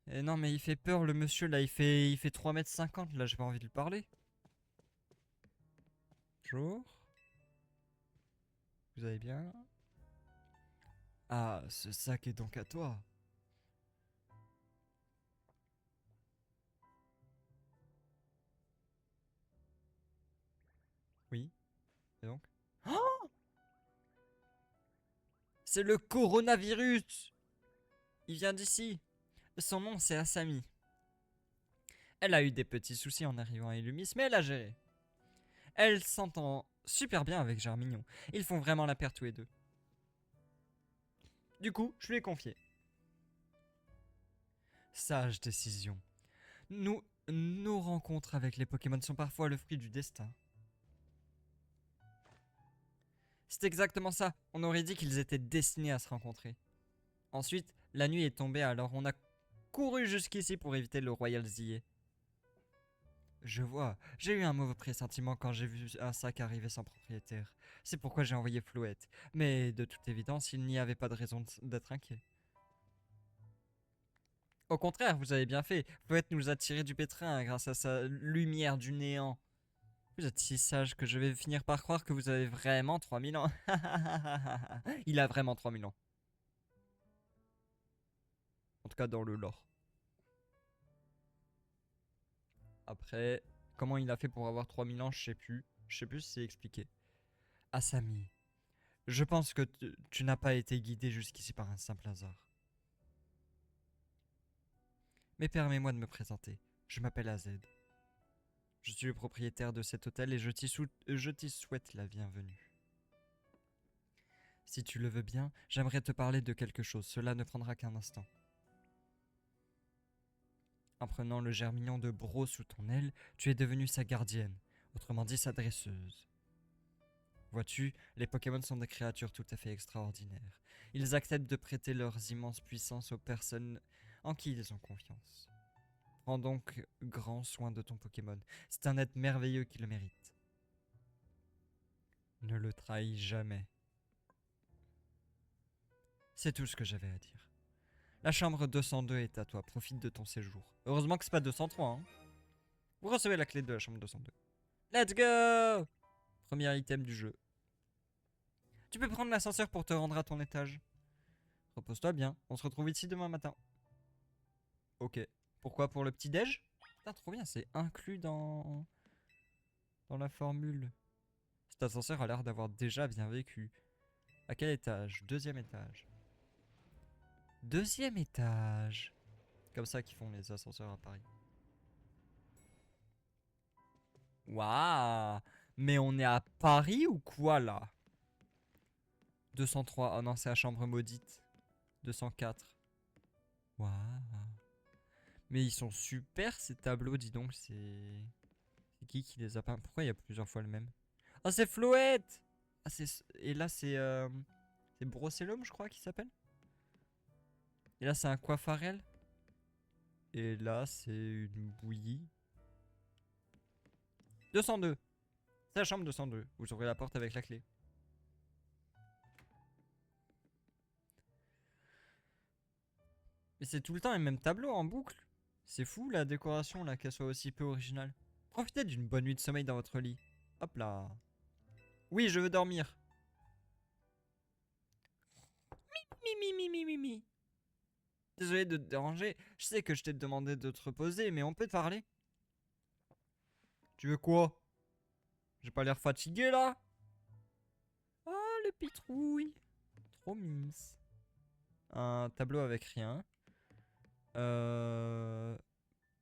Et non mais il fait peur le monsieur là, il fait 3,50 m là, j'ai pas envie de lui parler. Bonjour. Vous allez bien? Ah, ce sac est donc à toi. Oui, et donc? Oh, c'est le coronavirus! Il vient d'ici. Son nom c'est Asami. Elle a eu des petits soucis en arrivant à Illumis, mais elle a géré. Elle s'entend super bien avec Germignon. Ils font vraiment la paire tous les deux. Du coup, je lui ai confié. Sage décision. Nos rencontres avec les Pokémon sont parfois le fruit du destin. C'est exactement ça. On aurait dit qu'ils étaient destinés à se rencontrer. Ensuite, la nuit est tombée, alors on a couru jusqu'ici pour éviter le Royal Zillet. Je vois, j'ai eu un mauvais pressentiment quand j'ai vu un sac arriver sans propriétaire. C'est pourquoi j'ai envoyé Flouette. Mais de toute évidence, il n'y avait pas de raison d'être inquiet. Au contraire, vous avez bien fait. Flouette nous a tiré du pétrin grâce à sa lumière du néant. Vous êtes si sage que je vais finir par croire que vous avez vraiment 3000 ans. Il a vraiment 3000 ans. En tout cas dans le lore. Après, comment il a fait pour avoir 3000 ans, je sais plus. Je sais plus si c'est expliqué. Asami, je pense que tu n'as pas été guidé jusqu'ici par un simple hasard. Mais permets-moi de me présenter. Je m'appelle AZ. Je suis le propriétaire de cet hôtel et je t'y souhaite la bienvenue. Si tu le veux bien, j'aimerais te parler de quelque chose. Cela ne prendra qu'un instant. En prenant le germignon de Bro sous ton aile, tu es devenue sa gardienne, autrement dit sa dresseuse. Vois-tu, les Pokémon sont des créatures tout à fait extraordinaires. Ils acceptent de prêter leurs immenses puissances aux personnes en qui ils ont confiance. Prends donc grand soin de ton Pokémon. C'est un être merveilleux qui le mérite. Ne le trahis jamais. C'est tout ce que j'avais à dire. La chambre 202 est à toi. Profite de ton séjour. Heureusement que c'est pas 203. Hein. Vous recevez la clé de la chambre 202. Let's go! Premier item du jeu. Tu peux prendre l'ascenseur pour te rendre à ton étage. Repose-toi bien. On se retrouve ici demain matin. Ok. Pourquoi pour le petit déj? Putain, trop bien. C'est inclus dans la formule. Cet ascenseur a l'air d'avoir déjà bien vécu. À quel étage? Deuxième étage. Deuxième étage. Comme ça qu'ils font les ascenseurs à Paris. Waouh! Mais on est à Paris ou quoi là? 203. Oh non, c'est la chambre maudite. 204. Waouh! Mais ils sont super ces tableaux, dis donc. C'est qui les a peints? Pourquoi il y a plusieurs fois le même? Oh, c'est Floette! Ah, et là, c'est Brossellum, je crois, qu'il s'appelle. Et là, c'est un Coiffarel. Et là, c'est une bouillie. 202. C'est la chambre 202. Vous ouvrez la porte avec la clé. Mais c'est tout le temps les mêmes tableaux en boucle. C'est fou la décoration là, qu'elle soit aussi peu originale. Profitez d'une bonne nuit de sommeil dans votre lit. Hop là. Oui, je veux dormir. Mi. Désolé de te déranger. Je sais que je t'ai demandé de te reposer, mais on peut te parler? Tu veux quoi? J'ai pas l'air fatigué là? Oh, le pitrouille. Trop mimes. Un tableau avec rien.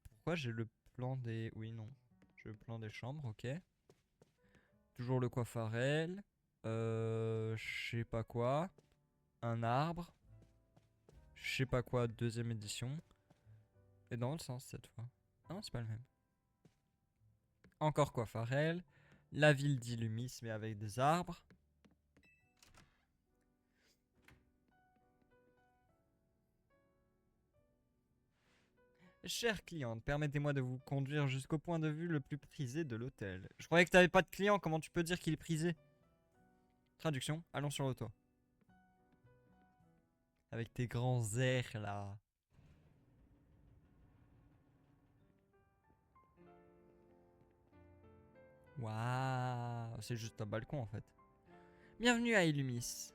Pourquoi j'ai le plan des... Oui, non. J'ai le plan des chambres, ok. Toujours le coiffarel. Je sais pas quoi. Un arbre. Je sais pas quoi, deuxième édition. Et dans le sens cette fois. Non, c'est pas le même. Encore coiffarel. La ville d'Illumis, mais avec des arbres. Chère cliente, permettez-moi de vous conduire jusqu'au point de vue le plus prisé de l'hôtel. Je croyais que t'avais pas de client, comment tu peux dire qu'il est prisé? Traduction, allons sur le toit. Avec tes grands airs là. Waouh, c'est juste un balcon en fait. Bienvenue à Illumis.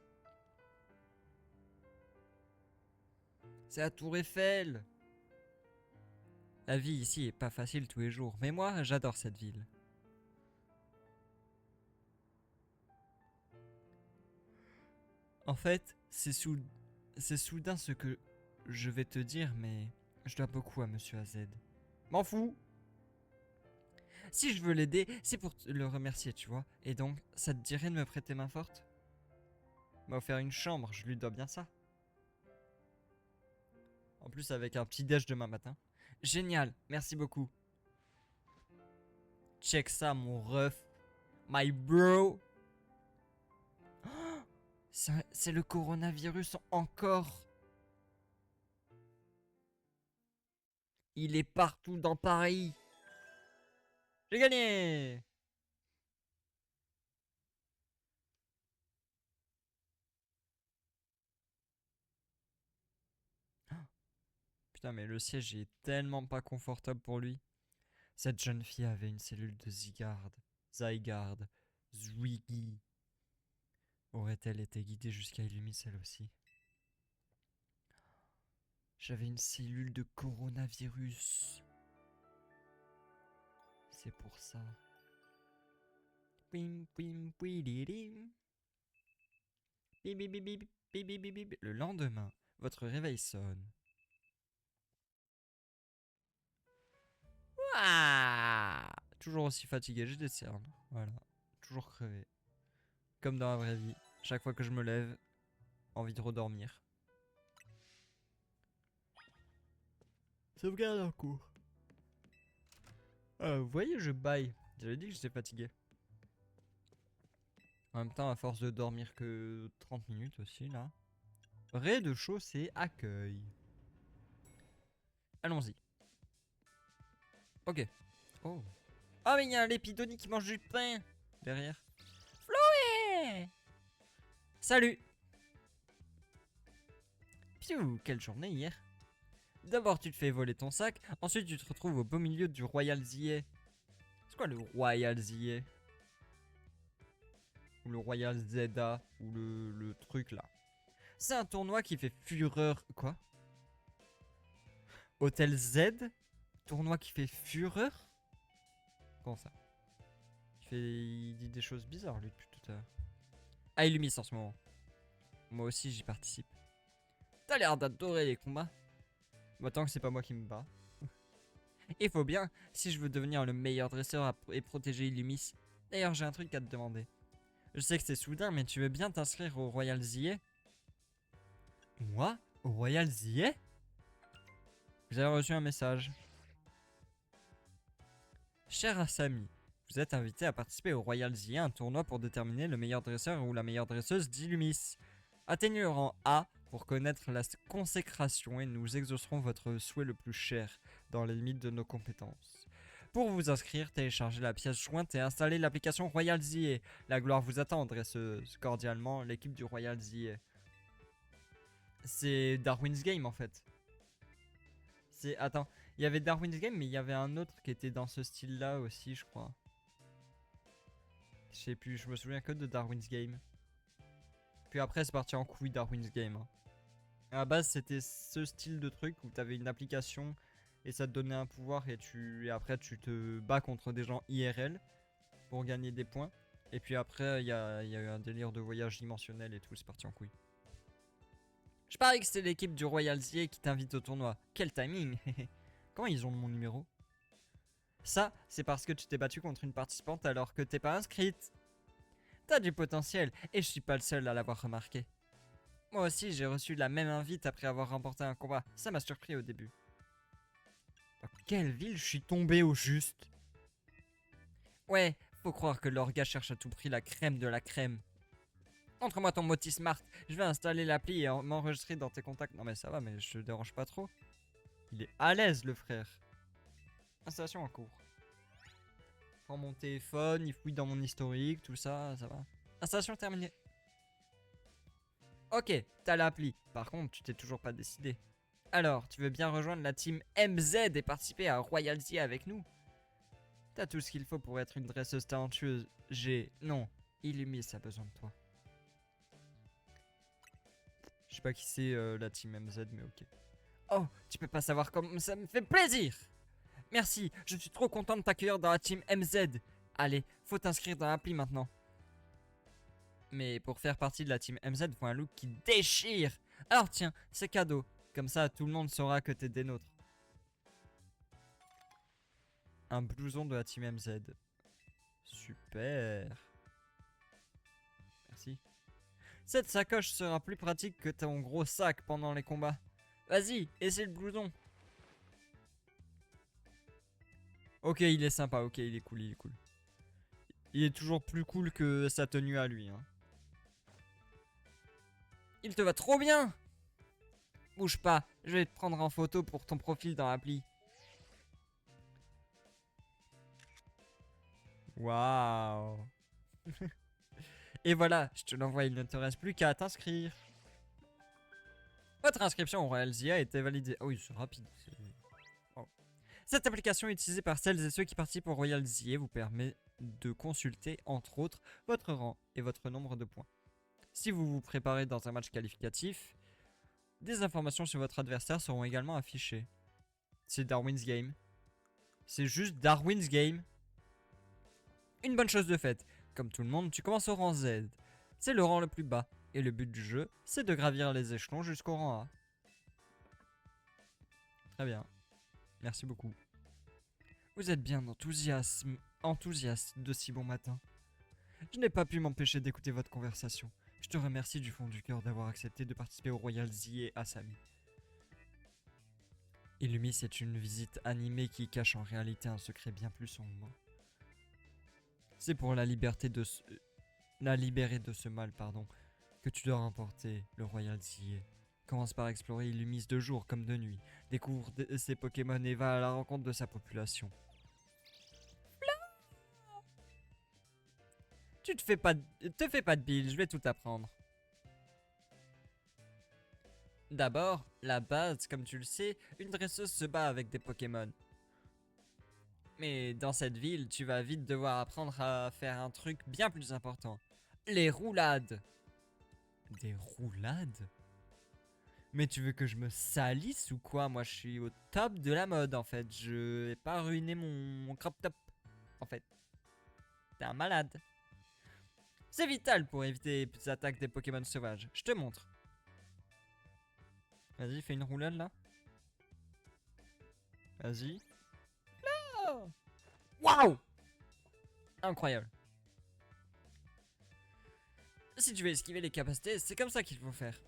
C'est la Tour Eiffel. La vie ici est pas facile tous les jours, mais moi j'adore cette ville. En fait, c'est soudain ce que je vais te dire, mais je dois beaucoup à Monsieur AZ. M'en fous. Si je veux l'aider, c'est pour le remercier, tu vois. Et donc, ça te dirait de me prêter main forte? M'a offert une chambre, je lui dois bien ça. En plus, avec un petit déj demain matin. Génial, merci beaucoup. Check ça, mon ref. My bro. Oh, c'est le coronavirus encore. Il est partout dans Paris. J'ai gagné. Putain, mais le siège est tellement pas confortable pour lui. Cette jeune fille avait une cellule de Zygarde, Zwiggy. Aurait-elle été guidée jusqu'à Illumis elle aussi? J'avais une cellule de coronavirus. C'est pour ça. Le lendemain, votre réveil sonne. Ah, toujours aussi fatigué, j'ai des cernes. Voilà. Toujours crevé. Comme dans la vraie vie. Chaque fois que je me lève, envie de redormir. Sauvegarde en cours. Vous voyez, je baille. J'avais dit que j'étais fatigué. En même temps, à force de dormir que 30 minutes aussi, là. Rez-de-chaussée accueil. Allons-y. Ok. Oh. Ah, mais il y a un Lépidoni qui mange du pain derrière. Chloé! Salut! Piou, quelle journée hier. D'abord, tu te fais voler ton sac. Ensuite, tu te retrouves au beau milieu du Royal Zillet. C'est quoi le Royal Zillet? Ou le Royal Zeda? Ou le truc là? C'est un tournoi qui fait fureur. Quoi? Hôtel Z? Tournoi qui fait fureur? Comment ça? Il dit des choses bizarres lui depuis tout à l'heure. Ah, Illumis en ce moment. Moi aussi j'y participe. T'as l'air d'adorer les combats. Bah tant que c'est pas moi qui me bats. Il faut bien, si je veux devenir le meilleur dresseur et protéger Illumis. D'ailleurs j'ai un truc à te demander. Je sais que c'est soudain, mais tu veux bien t'inscrire au Royal Zillet? Moi? Au Royal Zillet? Vous avez reçu un message. Cher Asami, vous êtes invité à participer au Royal Zillet, un tournoi pour déterminer le meilleur dresseur ou la meilleure dresseuse d'Illumis. Atteignez le rang A pour connaître la consécration et nous exaucerons votre souhait le plus cher dans les limites de nos compétences. Pour vous inscrire, téléchargez la pièce jointe et installez l'application Royal Zillet. La gloire vous attend, dresseuse. Cordialement, l'équipe du Royal Zillet. C'est Darwin's Game en fait. Attends, il y avait Darwin's Game, mais il y avait un autre qui était dans ce style-là aussi, je crois. Je sais plus, je me souviens que de Darwin's Game. Puis après, c'est parti en couille Darwin's Game. Hein. À la base, c'était ce style de truc où t'avais une application et ça te donnait un pouvoir et après tu te bats contre des gens IRL pour gagner des points. Et puis après, il y a eu un délire de voyage dimensionnel et tout, c'est parti en couille. Je parie que c'est l'équipe du Royal Zillet qui t'invite au tournoi. Quel timing! Comment ils ont mon numéro? Ça, c'est parce que tu t'es battu contre une participante alors que t'es pas inscrite. T'as du potentiel et je suis pas le seul à l'avoir remarqué. Moi aussi, j'ai reçu la même invite après avoir remporté un combat. Ça m'a surpris au début. Dans quelle ville je suis tombé au juste? Ouais, faut croire que l'orga cherche à tout prix la crème de la crème. Montre-moi ton Moti Smart. Je vais installer l'appli et m'enregistrer dans tes contacts. Non mais ça va, mais je te dérange pas trop. Il est à l'aise le frère. Installation en cours. Prends mon téléphone, il fouille dans mon historique, tout ça, ça va. Installation terminée. Ok, t'as l'appli. Par contre, tu t'es toujours pas décidé. Alors, tu veux bien rejoindre la team MZ et participer à Royalty avec nous? T'as tout ce qu'il faut pour être une dresseuse talentueuse. Non, Illumis a besoin de toi. Je sais pas qui c'est la team MZ, mais ok. Oh, tu peux pas savoir comme ça me fait plaisir! Merci, je suis trop content de t'accueillir dans la team MZ. Allez, faut t'inscrire dans l'appli maintenant. Mais pour faire partie de la team MZ, faut un look qui déchire. Alors tiens, c'est cadeau. Comme ça, tout le monde saura que t'es des nôtres. Un blouson de la team MZ. Super. Merci. Cette sacoche sera plus pratique que ton gros sac pendant les combats. Vas-y, essaie le blouson. Ok, il est sympa, ok, il est cool, il est cool. Il est toujours plus cool que sa tenue à lui. Hein. Il te va trop bien! Bouge pas, je vais te prendre en photo pour ton profil dans l'appli. Waouh! Et voilà, je te l'envoie, il ne te reste plus qu'à t'inscrire. Votre inscription au Royal Zillet a été validée. Oh oui, c'est rapide. Oh. Cette application utilisée par celles et ceux qui participent au Royal Zillet vous permet de consulter, entre autres, votre rang et votre nombre de points. Si vous vous préparez dans un match qualificatif, des informations sur votre adversaire seront également affichées. C'est Darwin's Game. C'est juste Darwin's Game. Une bonne chose de faite. Comme tout le monde, tu commences au rang Z. C'est le rang le plus bas. Et le but du jeu, c'est de gravir les échelons jusqu'au rang A. Très bien. Merci beaucoup. Vous êtes bien enthousiaste de si bon matin. Je n'ai pas pu m'empêcher d'écouter votre conversation. Je te remercie du fond du cœur d'avoir accepté de participer au Royal Zillet Asami. Illumis est une visite animée qui cache en réalité un secret bien plus sombre. C'est pour la libérer de ce mal, que tu dois remporter le Royal Zillet. Commence par explorer Illumise de jour comme de nuit. Découvre ses Pokémon et va à la rencontre de sa population. Tu te fais pas de bile, je vais tout apprendre. D'abord, la base, comme tu le sais, une dresseuse se bat avec des Pokémon. Mais dans cette ville, tu vas vite devoir apprendre à faire un truc bien plus important. Les roulades. Des roulades? Mais tu veux que je me salisse ou quoi? Moi je suis au top de la mode en fait. Je vais pas ruiner mon crop top. En fait. T'es un malade. C'est vital pour éviter les attaques des Pokémon sauvages. Je te montre. Vas-y, fais une roulade là. Vas-y. Oh. Waouh! Incroyable. Si tu veux esquiver les capacités, c'est comme ça qu'il faut faire.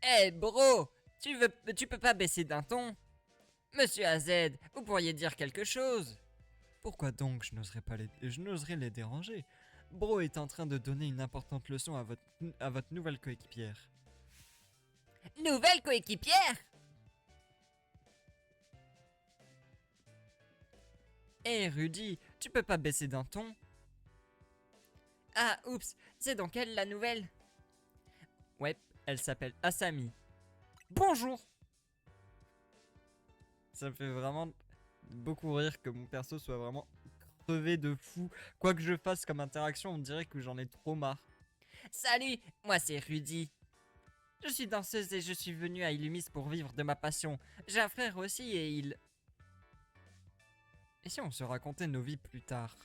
Eh bro! Tu peux pas baisser d'un ton? Monsieur AZ, vous pourriez dire quelque chose? Pourquoi donc je n'oserais les déranger? Bro est en train de donner une importante leçon à votre nouvelle coéquipière. Nouvelle coéquipière? Eh Rudy, tu peux pas baisser d'un ton? Ah oups, c'est donc elle la nouvelle? Ouais, elle s'appelle Asami. Bonjour! Ça me fait vraiment beaucoup rire que mon perso soit vraiment crevé de fou. Quoi que je fasse comme interaction, on dirait que j'en ai trop marre. Salut, moi c'est Rudy. Je suis danseuse et je suis venue à Illumis pour vivre de ma passion. J'ai un frère aussi et il... Et si on se racontait nos vies plus tard?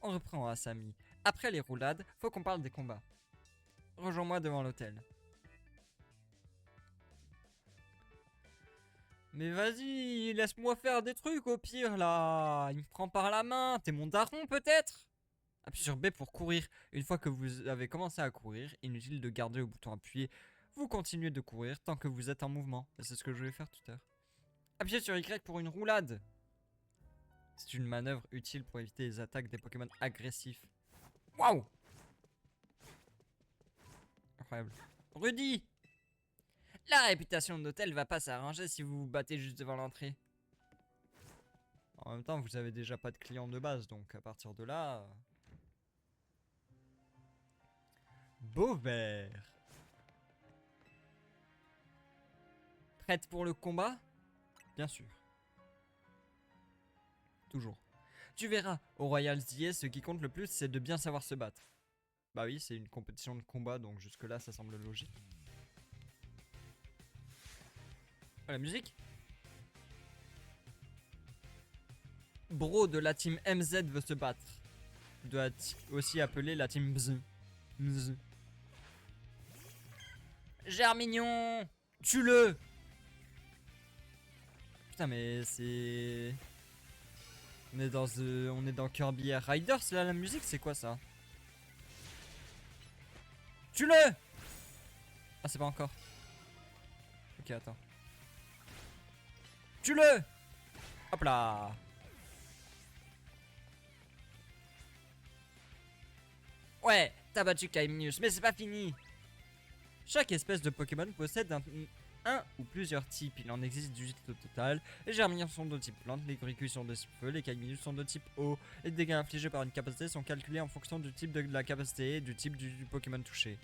On reprend Asami. Après les roulades, faut qu'on parle des combats. Rejoins-moi devant l'hôtel. Mais vas-y, laisse-moi faire des trucs au pire là. Il me prend par la main. T'es mon daron peut-être? Appuie sur B pour courir. Une fois que vous avez commencé à courir, inutile de garder le bouton appuyé. Vous continuez de courir tant que vous êtes en mouvement. C'est ce que je vais faire tout à l'heure. Appuyez sur Y pour une roulade. C'est une manœuvre utile pour éviter les attaques des Pokémon agressifs. Waouh! Incroyable. Rudy! La réputation de l'hôtel va pas s'arranger si vous vous battez juste devant l'entrée. En même temps, vous avez déjà pas de clients de base, donc à partir de là... Beauvert. Prête pour le combat? Bien sûr. Toujours. Tu verras, au Royal ZS, ce qui compte le plus, c'est de bien savoir se battre. Bah oui, c'est une compétition de combat, donc jusque-là, ça semble logique. Oh, la musique? Bro de la team MZ veut se battre. Doit aussi appeler la team Bz. Bz. Germignon! Tue-le! Putain, mais c'est... On est dans Kirby Air Riders là, la musique, c'est quoi ça? Tue-le! Ah, c'est pas encore. Ok, attends. Tue-le! Hop là! Ouais, t'as battu Kaimnius, mais c'est pas fini! Chaque espèce de Pokémon possède un ou plusieurs types. Il en existe 18 au total. Les Germiniens sont de type plante, les Gricus sont de type feu, les Kaimnius sont de type eau. Les dégâts infligés par une capacité sont calculés en fonction du type de la capacité et du type du Pokémon touché.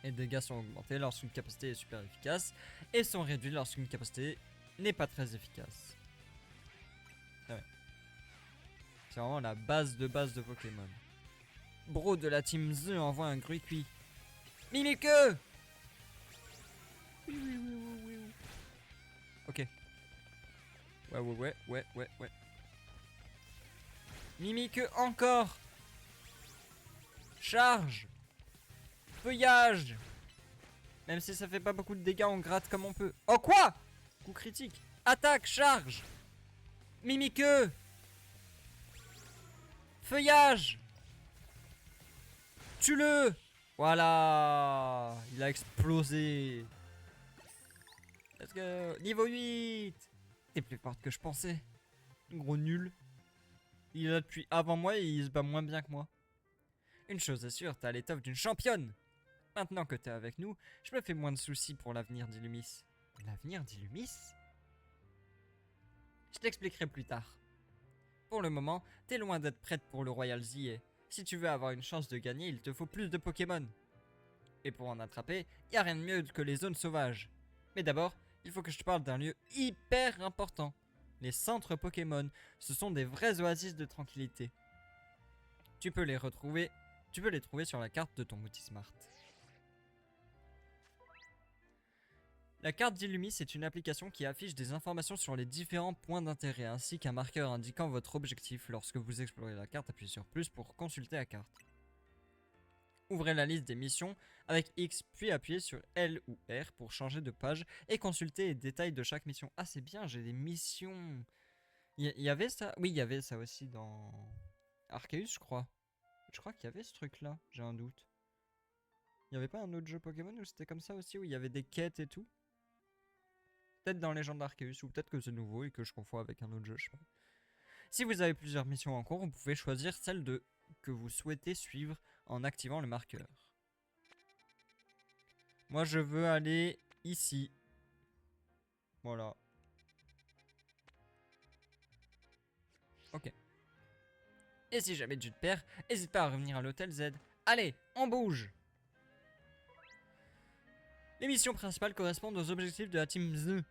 Les dégâts sont augmentés lorsqu'une capacité est super efficace et sont réduits lorsqu'une capacité n'est pas très efficace. Ah ouais. C'est vraiment la base de Pokémon. Bro de la team Z envoie un Gruicui. Mimikyu! Ok. Ouais. Mimikyu encore! Charge! Feuillage! Même si ça fait pas beaucoup de dégâts, on gratte comme on peut. Oh quoi? Coup critique. Attaque, charge! Mimikyu! Feuillage! Tue-le! Voilà! Il a explosé. Let's go! Niveau 8! T'es plus forte que je pensais. Gros nul. Il est là depuis avant moi et il se bat moins bien que moi. Une chose est sûre, t'as l'étoffe d'une championne. Maintenant que t'es avec nous, je me fais moins de soucis pour l'avenir d'Illumis. L'avenir d'Illumis? Je t'expliquerai plus tard. Pour le moment, t'es loin d'être prête pour le Royal ZA. Si tu veux avoir une chance de gagner, il te faut plus de Pokémon. Et pour en attraper, y a rien de mieux que les zones sauvages. Mais d'abord, il faut que je te parle d'un lieu hyper important. Les centres Pokémon, ce sont des vraies oasis de tranquillité. Tu peux les trouver sur la carte de ton Multismart. La carte d'Illumis est une application qui affiche des informations sur les différents points d'intérêt ainsi qu'un marqueur indiquant votre objectif. Lorsque vous explorez la carte, appuyez sur plus pour consulter la carte. Ouvrez la liste des missions avec X puis appuyez sur L ou R pour changer de page et consulter les détails de chaque mission. Ah c'est bien, j'ai des missions. Il y avait ça? Oui, il y avait ça aussi dans Arceus je crois. Je crois qu'il y avait ce truc là, j'ai un doute. Il y avait pas un autre jeu Pokémon où c'était comme ça aussi, où il y avait des quêtes et tout? Peut-être dans Légende d'Arceus, ou peut-être que c'est nouveau et que je confonds avec un autre jeu, je sais pas. Si vous avez plusieurs missions en cours, vous pouvez choisir celle que vous souhaitez suivre en activant le marqueur. Moi je veux aller ici. Voilà. Ok. Et si jamais tu te perds, n'hésite pas à revenir à l'hôtel Z. Allez, on bouge! Les missions principales correspondent aux objectifs de la Team Z.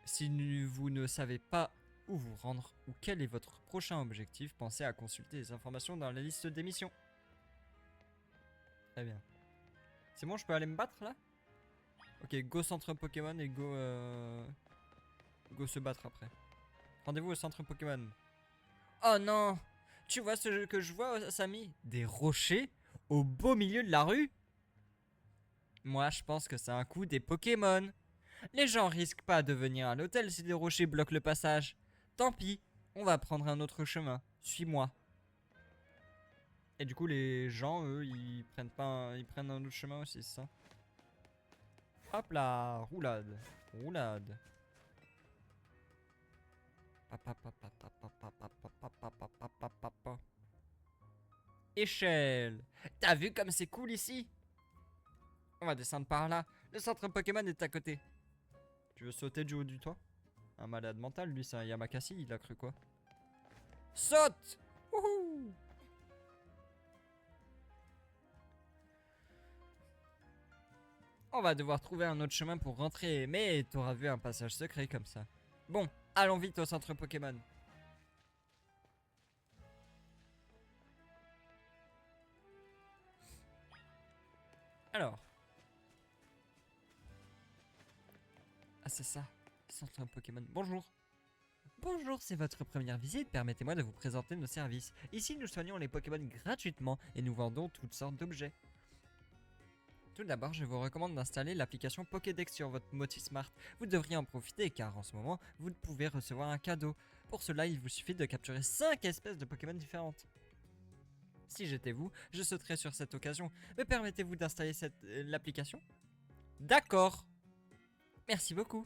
Si vous ne savez pas où vous rendre ou quel est votre prochain objectif, pensez à consulter les informations dans la liste des missions. Très bien. C'est bon, je peux aller me battre là? Ok, go centre Pokémon et go se battre après. Rendez-vous au centre Pokémon. Oh non! Tu vois ce jeu que je vois, Samy? Des rochers au beau milieu de la rue? Moi, je pense que c'est un coup des Pokémon. Les gens risquent pas de venir à l'hôtel si des rochers bloquent le passage. Tant pis, on va prendre un autre chemin. Suis-moi. Et du coup, les gens, eux, ils prennent un autre chemin aussi, c'est ça? Hop là, roulade, roulade. Échelle. T'as vu comme c'est cool ici? On va descendre par là. Le centre Pokémon est à côté. Tu veux sauter du haut du toit? Un malade mental, lui, c'est un Yamakasi, il a cru quoi? Saute! Wouhou! On va devoir trouver un autre chemin pour rentrer, mais t'auras vu un passage secret comme ça. Bon, allons vite au centre Pokémon. Alors. Ah c'est ça, centre Pokémon. Bonjour. Bonjour, c'est votre première visite, permettez-moi de vous présenter nos services. Ici, nous soignons les Pokémon gratuitement et nous vendons toutes sortes d'objets. Tout d'abord, je vous recommande d'installer l'application Pokédex sur votre Multismart. Vous devriez en profiter car en ce moment, vous pouvez recevoir un cadeau. Pour cela, il vous suffit de capturer 5 espèces de Pokémon différentes. Si j'étais vous, je sauterais sur cette occasion. Me permettez-vous d'installer l'application? D'accord. Merci beaucoup.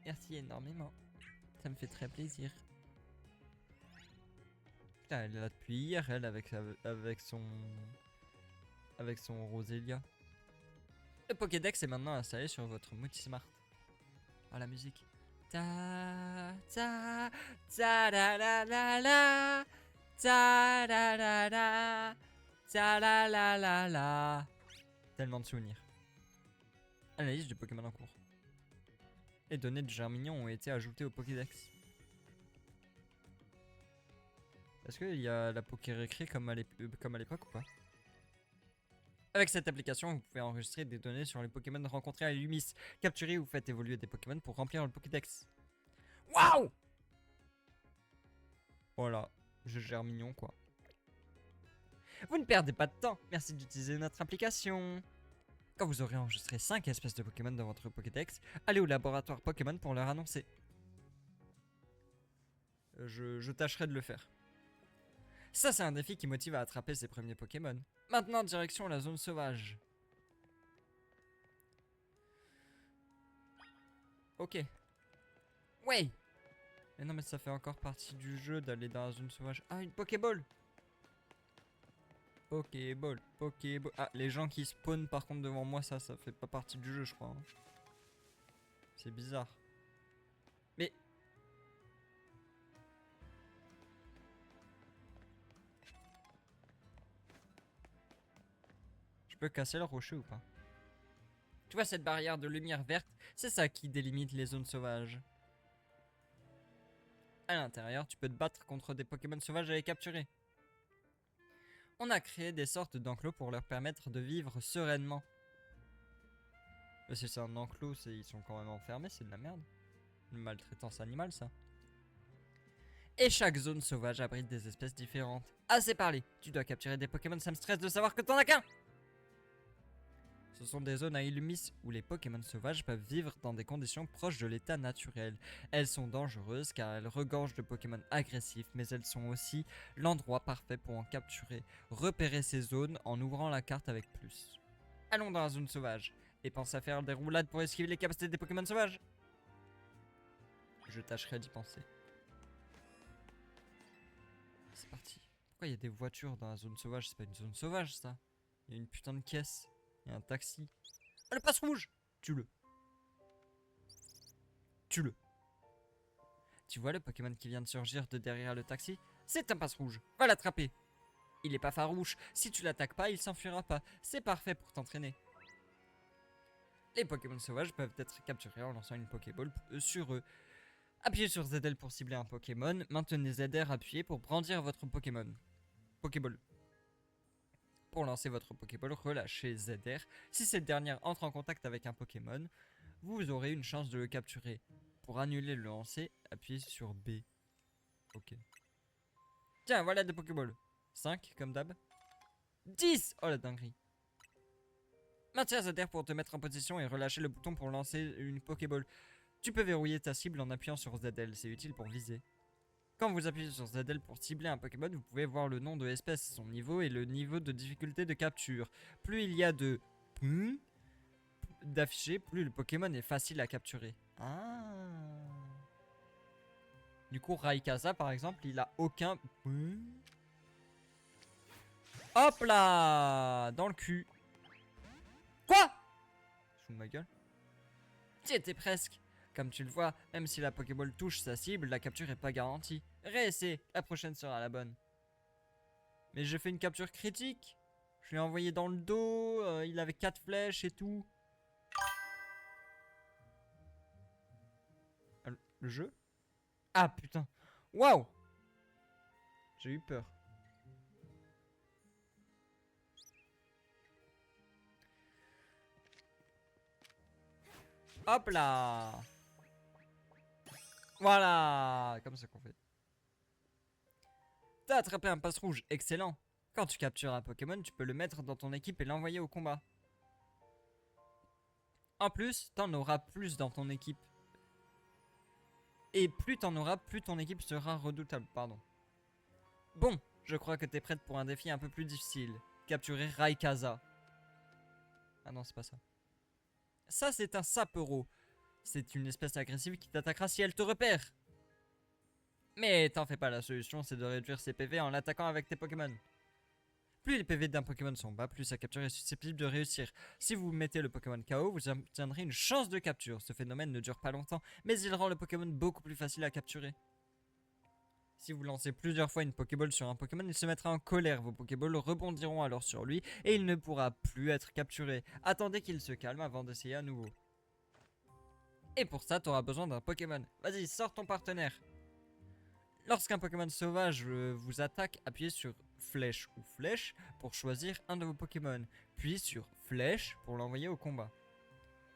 Merci énormément. Ça me fait très plaisir. Putain, elle est là depuis hier, elle, avec son Roselia. Le Pokédex est maintenant installé sur votre Multismart. Oh, la musique. Ta ta ta la la la la ta la la la ta la la la la. Tellement de souvenirs. Analyse du Pokémon en cours. Les données de Germignon ont été ajoutées au Pokédex. Est-ce qu'il y a la Pokérécré comme à l'époque ou pas? Avec cette application, vous pouvez enregistrer des données sur les Pokémon rencontrés à Illumis. Capturez ou faites évoluer des Pokémon pour remplir le Pokédex. Waouh! Voilà, je gère mignon quoi. Vous ne perdez pas de temps, merci d'utiliser notre application. Quand vous aurez enregistré 5 espèces de Pokémon dans votre Pokédex, allez au laboratoire Pokémon pour leur annoncer. Je tâcherai de le faire. Ça, c'est un défi qui motive à attraper ses premiers Pokémon. Maintenant, direction la zone sauvage. Ok. Ouais. Mais non, mais ça fait encore partie du jeu d'aller dans la zone sauvage. Ah, une Pokéball. Pokéball, Pokéball. Ah, les gens qui spawnent par contre devant moi, ça fait pas partie du jeu, je crois. Hein. C'est bizarre. Mais... Je peux casser le rocher ou pas? Tu vois cette barrière de lumière verte? C'est ça qui délimite les zones sauvages. À l'intérieur, tu peux te battre contre des Pokémon sauvages à les capturer. On a créé des sortes d'enclos pour leur permettre de vivre sereinement. Mais si c'est un enclos, ils sont quand même enfermés, c'est de la merde. Une maltraitance animale, ça. Et chaque zone sauvage abrite des espèces différentes. Assez parlé, tu dois capturer des Pokémon, ça me stresse de savoir que t'en as qu'un. Ce sont des zones à Illumis où les Pokémon sauvages peuvent vivre dans des conditions proches de l'état naturel. Elles sont dangereuses car elles regorgent de Pokémon agressifs, mais elles sont aussi l'endroit parfait pour en capturer. Repérez ces zones en ouvrant la carte avec plus. Allons dans la zone sauvage et pense à faire des roulades pour esquiver les capacités des Pokémon sauvages. Je tâcherai d'y penser. C'est parti. Pourquoi il y a des voitures dans la zone sauvage? C'est pas une zone sauvage ça. Il y a une putain de caisse. Il y a un taxi. Ah, le passe rouge! Tue-le. Tue-le. Tu vois le Pokémon qui vient de surgir de derrière le taxi? C'est un passe rouge. Va l'attraper. Il est pas farouche. Si tu l'attaques pas, il s'enfuira pas. C'est parfait pour t'entraîner. Les Pokémon sauvages peuvent être capturés en lançant une Pokéball sur eux. Appuyez sur ZL pour cibler un Pokémon. Maintenez ZR appuyé pour brandir votre Pokémon. Pokéball. Pour lancer votre Pokéball, relâchez ZR. Si cette dernière entre en contact avec un Pokémon, vous aurez une chance de le capturer. Pour annuler le lancer, appuyez sur B. Ok. Tiens, voilà des Pokéballs. 5 comme d'hab. 10! Oh la dinguerie. Maintiens ZR pour te mettre en position et relâcher le bouton pour lancer une Pokéball. Tu peux verrouiller ta cible en appuyant sur ZL, c'est utile pour viser. Quand vous appuyez sur ZL pour cibler un Pokémon, vous pouvez voir le nom de l'espèce, son niveau et le niveau de difficulté de capture. Plus il y a de d'affichés, plus le Pokémon est facile à capturer. Ah. Du coup, Rayquaza par exemple, il a aucun... Hop là! Dans le cul. Quoi? Je fous de ma gueule. T'y étais presque. Comme tu le vois, même si la Pokéball touche sa cible, la capture est pas garantie. Réessaie, la prochaine sera la bonne. Mais j'ai fait une capture critique. Je l'ai envoyé dans le dos, il avait 4 flèches et tout. Le jeu? Ah putain. Waouh! J'ai eu peur. Hop là! Voilà! Comme ça qu'on fait. T'as attrapé un passe rouge, excellent. Quand tu captures un Pokémon, tu peux le mettre dans ton équipe et l'envoyer au combat. En plus, t'en auras plus dans ton équipe. Et plus t'en auras, plus ton équipe sera redoutable, pardon. Bon, je crois que t'es prête pour un défi un peu plus difficile. Capturer Rayquaza. Ah non, c'est pas ça. Ça, c'est un Sapero. C'est une espèce agressive qui t'attaquera si elle te repère. Mais t'en fais pas, la solution c'est de réduire ses PV en l'attaquant avec tes Pokémon. Plus les PV d'un Pokémon sont bas, plus sa capture est susceptible de réussir. Si vous mettez le Pokémon KO, vous obtiendrez une chance de capture. Ce phénomène ne dure pas longtemps, mais il rend le Pokémon beaucoup plus facile à capturer. Si vous lancez plusieurs fois une Pokéball sur un Pokémon, il se mettra en colère. Vos Pokéballs rebondiront alors sur lui et il ne pourra plus être capturé. Attendez qu'il se calme avant d'essayer à nouveau. Et pour ça, tu auras besoin d'un Pokémon. Vas-y, sors ton partenaire. Lorsqu'un Pokémon sauvage vous attaque, appuyez sur flèche ou flèche pour choisir un de vos Pokémon, puis sur flèche pour l'envoyer au combat.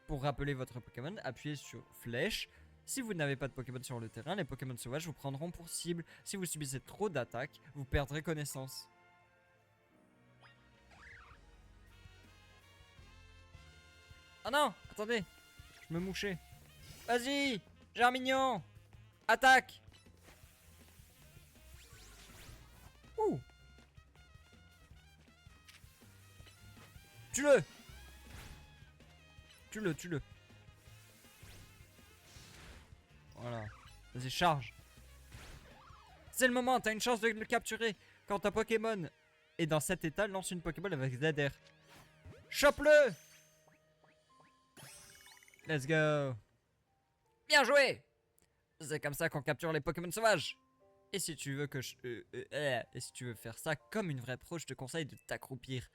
Pour rappeler votre Pokémon, appuyez sur flèche. Si vous n'avez pas de Pokémon sur le terrain, les Pokémon sauvages vous prendront pour cible. Si vous subissez trop d'attaques, vous perdrez connaissance. Ah non, attendez, je me mouchais. Vas-y, Germignon, attaque. Ouh. Tue-le. Tue-le, tue-le. Voilà. Vas-y, charge. C'est le moment, t'as une chance de le capturer. Quand un Pokémon Et dans cet état, lance une Pokéball avec Zader. Chope-le! Let's go! Bien joué! C'est comme ça qu'on capture les Pokémon sauvages. Et si tu veux et si tu veux faire ça comme une vraie pro, je te conseille de t'accroupir.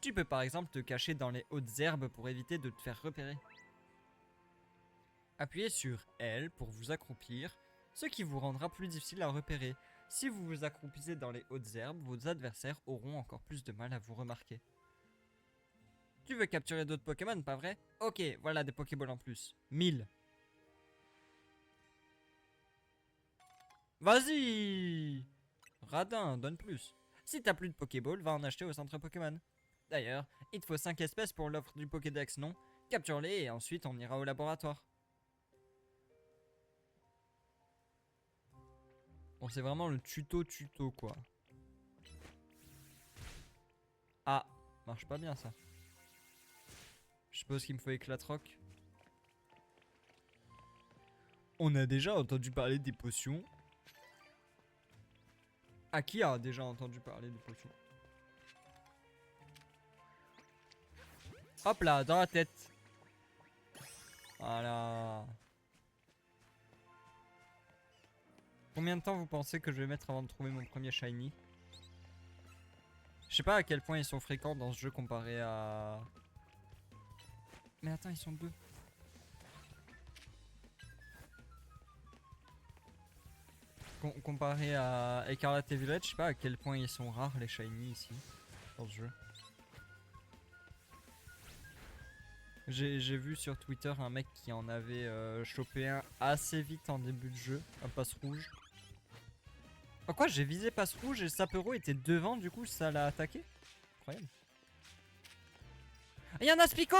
Tu peux par exemple te cacher dans les hautes herbes pour éviter de te faire repérer. Appuyez sur L pour vous accroupir, ce qui vous rendra plus difficile à repérer. Si vous vous accroupissez dans les hautes herbes, vos adversaires auront encore plus de mal à vous remarquer. Tu veux capturer d'autres Pokémon, pas vrai? Ok, voilà des Pokéballs en plus. 1000. Vas-y! Radin, donne plus. Si t'as plus de Pokéball, va en acheter au centre Pokémon. D'ailleurs, il te faut 5 espèces pour l'offre du Pokédex, non? Capture-les et ensuite on ira au laboratoire. Bon, c'est vraiment le tuto quoi. Ah, marche pas bien ça. Je suppose qu'il me faut éclatroc. On a déjà entendu parler des potions. Ah, qui a déjà entendu parler des potions? Hop là, dans la tête. Voilà. Combien de temps vous pensez que je vais mettre avant de trouver mon premier shiny? Je sais pas à quel point ils sont fréquents dans ce jeu comparé à... Mais attends, ils sont deux. Comparé à Écarlate et Violette, je sais pas à quel point ils sont rares les shiny ici, dans ce jeu. J'ai vu sur Twitter un mec qui en avait chopé un assez vite en début de jeu, un passe rouge. Oh quoi, j'ai visé passe rouge et Sapero était devant, du coup ça l'a attaqué? Incroyable. Ah, y'a un Aspico!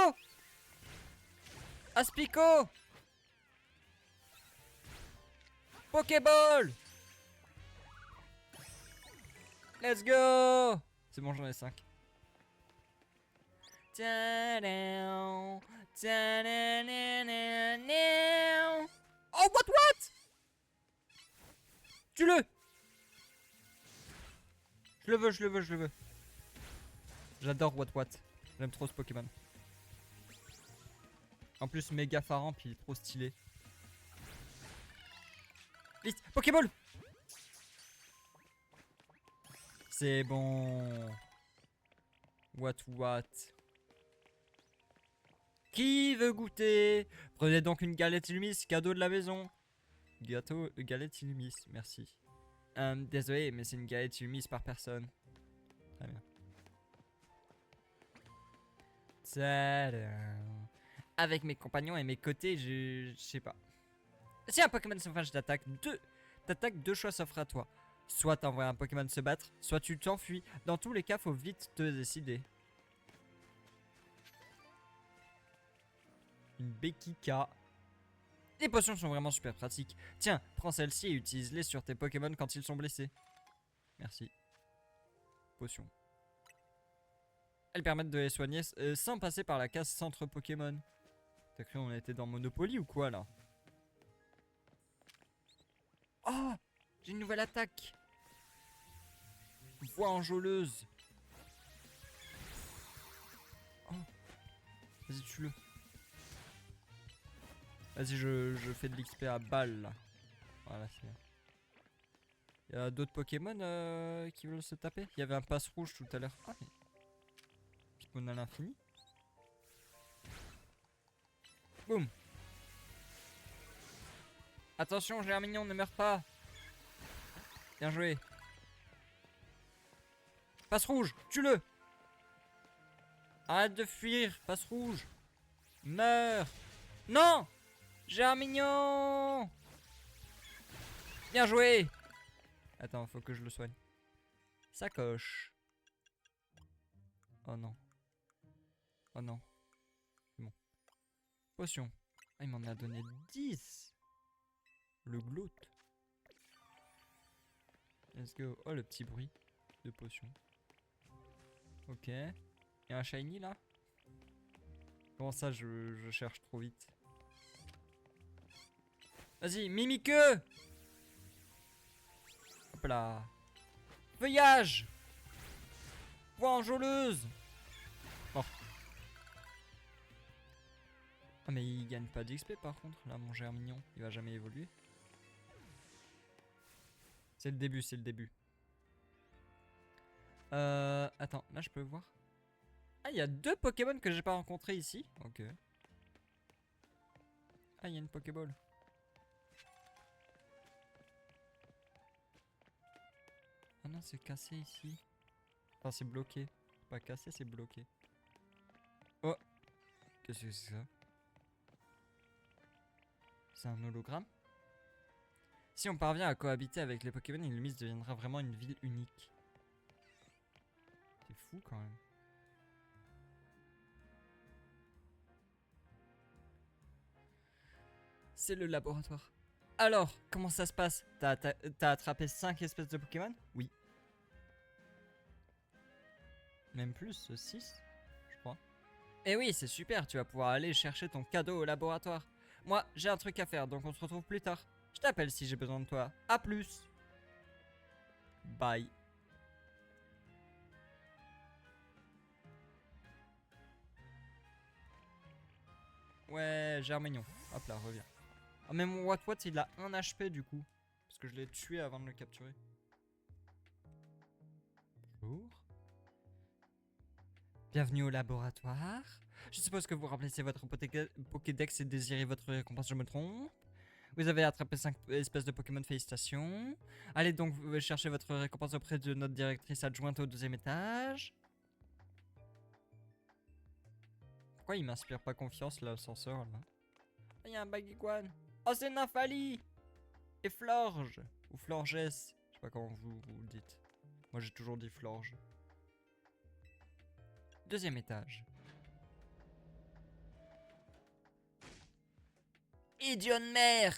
Aspico! Pokéball! Let's go! C'est bon, j'en ai 5. Oh, what? Tue-le! Je le veux. J'adore what. J'aime trop ce Pokémon. En plus, méga farant, puis il est trop stylé. Vite, Pokéball! C'est bon. What? Qui veut goûter? Prenez donc une galette Illumis, cadeau de la maison. Galette Illumis, merci. Désolé, mais c'est une galette Illumis par personne. Très bien. Tadam. Avec mes compagnons et mes côtés, je sais pas. Si un Pokémon sauvage t'attaque, deux choix s'offrent à toi. Soit t'envoies un Pokémon se battre, soit tu t'enfuis. Dans tous les cas, faut vite te décider. Une Bekika. Les potions sont vraiment super pratiques. Tiens, prends celle-ci et utilise-les sur tes Pokémon quand ils sont blessés. Merci. Potions. Elles permettent de les soigner sans passer par la case centre Pokémon. T'as cru on était dans Monopoly ou quoi là? Oh! J'ai une nouvelle attaque! Voix enjôleuse! Oh! Vas-y, tue-le. Vas-y, je fais de l'XP à balle là. Voilà, c'est bien. Il y a d'autres Pokémon qui veulent se taper? Il y avait un passe rouge tout à l'heure. Ah, mais... Pokémon à l'infini? Boum! Attention, Germignon, ne meurs pas! Bien joué! Passe rouge! Tue-le! Arrête de fuir! Passe rouge! Meurs! Non! Germignon! Bien joué! Attends, faut que je le soigne. Sacoche. Oh non. Oh non. C'est bon. Potion. Ah, il m'en a donné 10. Le gloat. Let's go. Oh, le petit bruit de potion. Ok. Il y a un shiny là? Comment ça, je cherche trop vite? Vas-y, Mimique! Hop là. Feuillage! Voix enjôleuse. Mort. Ah mais il gagne pas d'XP par contre, là mon Germignon, il va jamais évoluer. C'est le début, c'est le début. Attends, là je peux voir. Ah, il y a 2 Pokémon que j'ai pas rencontrés ici. Ok. Ah, il y a une Pokéball. Ah non, c'est cassé ici. Enfin, c'est bloqué. C'est pas cassé, c'est bloqué. Oh, qu'est-ce que c'est ça? C'est un hologramme? Si on parvient à cohabiter avec les Pokémon, Illumise deviendra vraiment une ville unique. C'est fou quand même. C'est le laboratoire. Alors, comment ça se passe? T'as attrapé 5 espèces de Pokémon? Oui. Même plus, 6, je crois. Et oui, c'est super, tu vas pouvoir aller chercher ton cadeau au laboratoire. Moi, j'ai un truc à faire, donc on se retrouve plus tard. Je t'appelle si j'ai besoin de toi. A plus. Bye. Ouais, Germignon. Hop là, reviens. Ah, mais mon What il a 1 HP du coup. Parce que je l'ai tué avant de le capturer. Bonjour. Bienvenue au laboratoire. Je suppose que vous remplissez votre Pokédex et désirez votre récompense, je me trompe. Vous avez attrapé 5 espèces de Pokémon, félicitations. Allez donc chercher votre récompense auprès de notre directrice adjointe au 2e étage. Pourquoi il m'inspire pas confiance l'ascenseur là? Il y a un Baguiguane. Oh, c'est Nymphali. Et Florge. Ou Florges. Je sais pas comment vous le dites. Moi j'ai toujours dit Florge. 2e étage. Idiot de mer!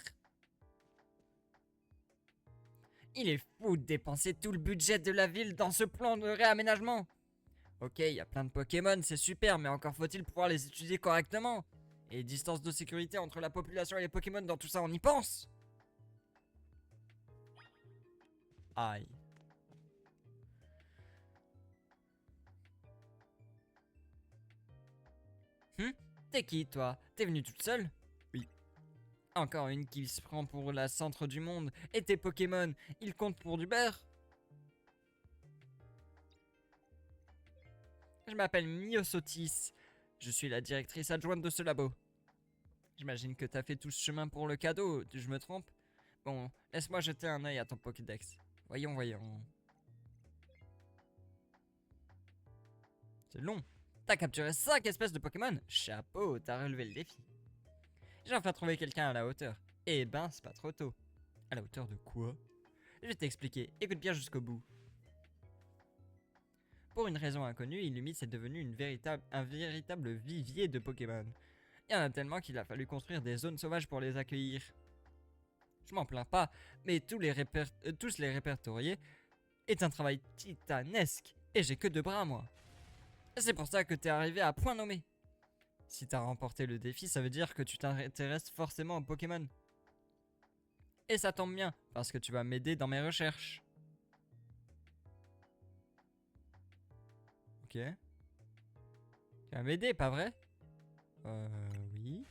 Il est fou de dépenser tout le budget de la ville dans ce plan de réaménagement. Ok, il y a plein de Pokémon, c'est super, mais encore faut-il pouvoir les étudier correctement. Et distance de sécurité entre la population et les Pokémon, dans tout ça, on y pense. Aïe. T'es qui, toi? T'es venue toute seule? Oui. Encore une qui se prend pour la centre du monde. Et tes Pokémon, ils comptent pour du beurre? Je m'appelle Myosotis. Je suis la directrice adjointe de ce labo. J'imagine que t'as fait tout ce chemin pour le cadeau, je me trompe? Bon, laisse-moi jeter un œil à ton Pokédex. Voyons, voyons. C'est long. T'as capturé 5 espèces de Pokémon? Chapeau, t'as relevé le défi. J'ai enfin trouvé quelqu'un à la hauteur. Eh ben, c'est pas trop tôt. À la hauteur de quoi? Je vais t'expliquer, écoute bien jusqu'au bout. Pour une raison inconnue, Illumide est devenu un véritable vivier de Pokémon. Il y en a tellement qu'il a fallu construire des zones sauvages pour les accueillir. Je m'en plains pas, mais tous les répertorier est un travail titanesque, et j'ai que 2 bras moi. C'est pour ça que t'es arrivé à point nommé. Si t'as remporté le défi, ça veut dire que tu t'intéresses forcément aux Pokémon. Et ça tombe bien, parce que tu vas m'aider dans mes recherches. Ok. Tu vas m'aider, pas vrai? Oui.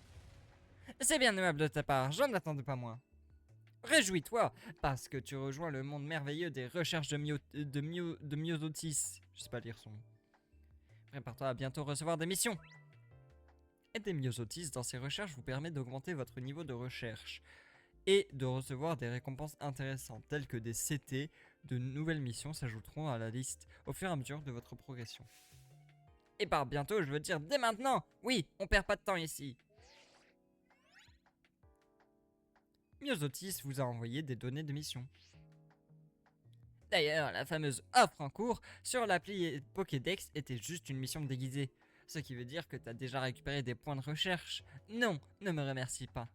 C'est bien aimable de ta part, j'en attendais pas moins. Réjouis-toi, parce que tu rejoins le monde merveilleux des recherches de Myosotis. Je sais pas lire son nom. Prépare-toi à bientôt recevoir des missions. Aider Myosotis dans ses recherches vous permet d'augmenter votre niveau de recherche et de recevoir des récompenses intéressantes telles que des CT. De nouvelles missions s'ajouteront à la liste au fur et à mesure de votre progression. Et par bientôt, je veux dire dès maintenant. Oui, on perd pas de temps ici. Myosotis vous a envoyé des données de mission. D'ailleurs, la fameuse offre en cours sur l'appli Pokédex était juste une mission déguisée. Ce qui veut dire que t'as déjà récupéré des points de recherche. Non, ne me remercie pas.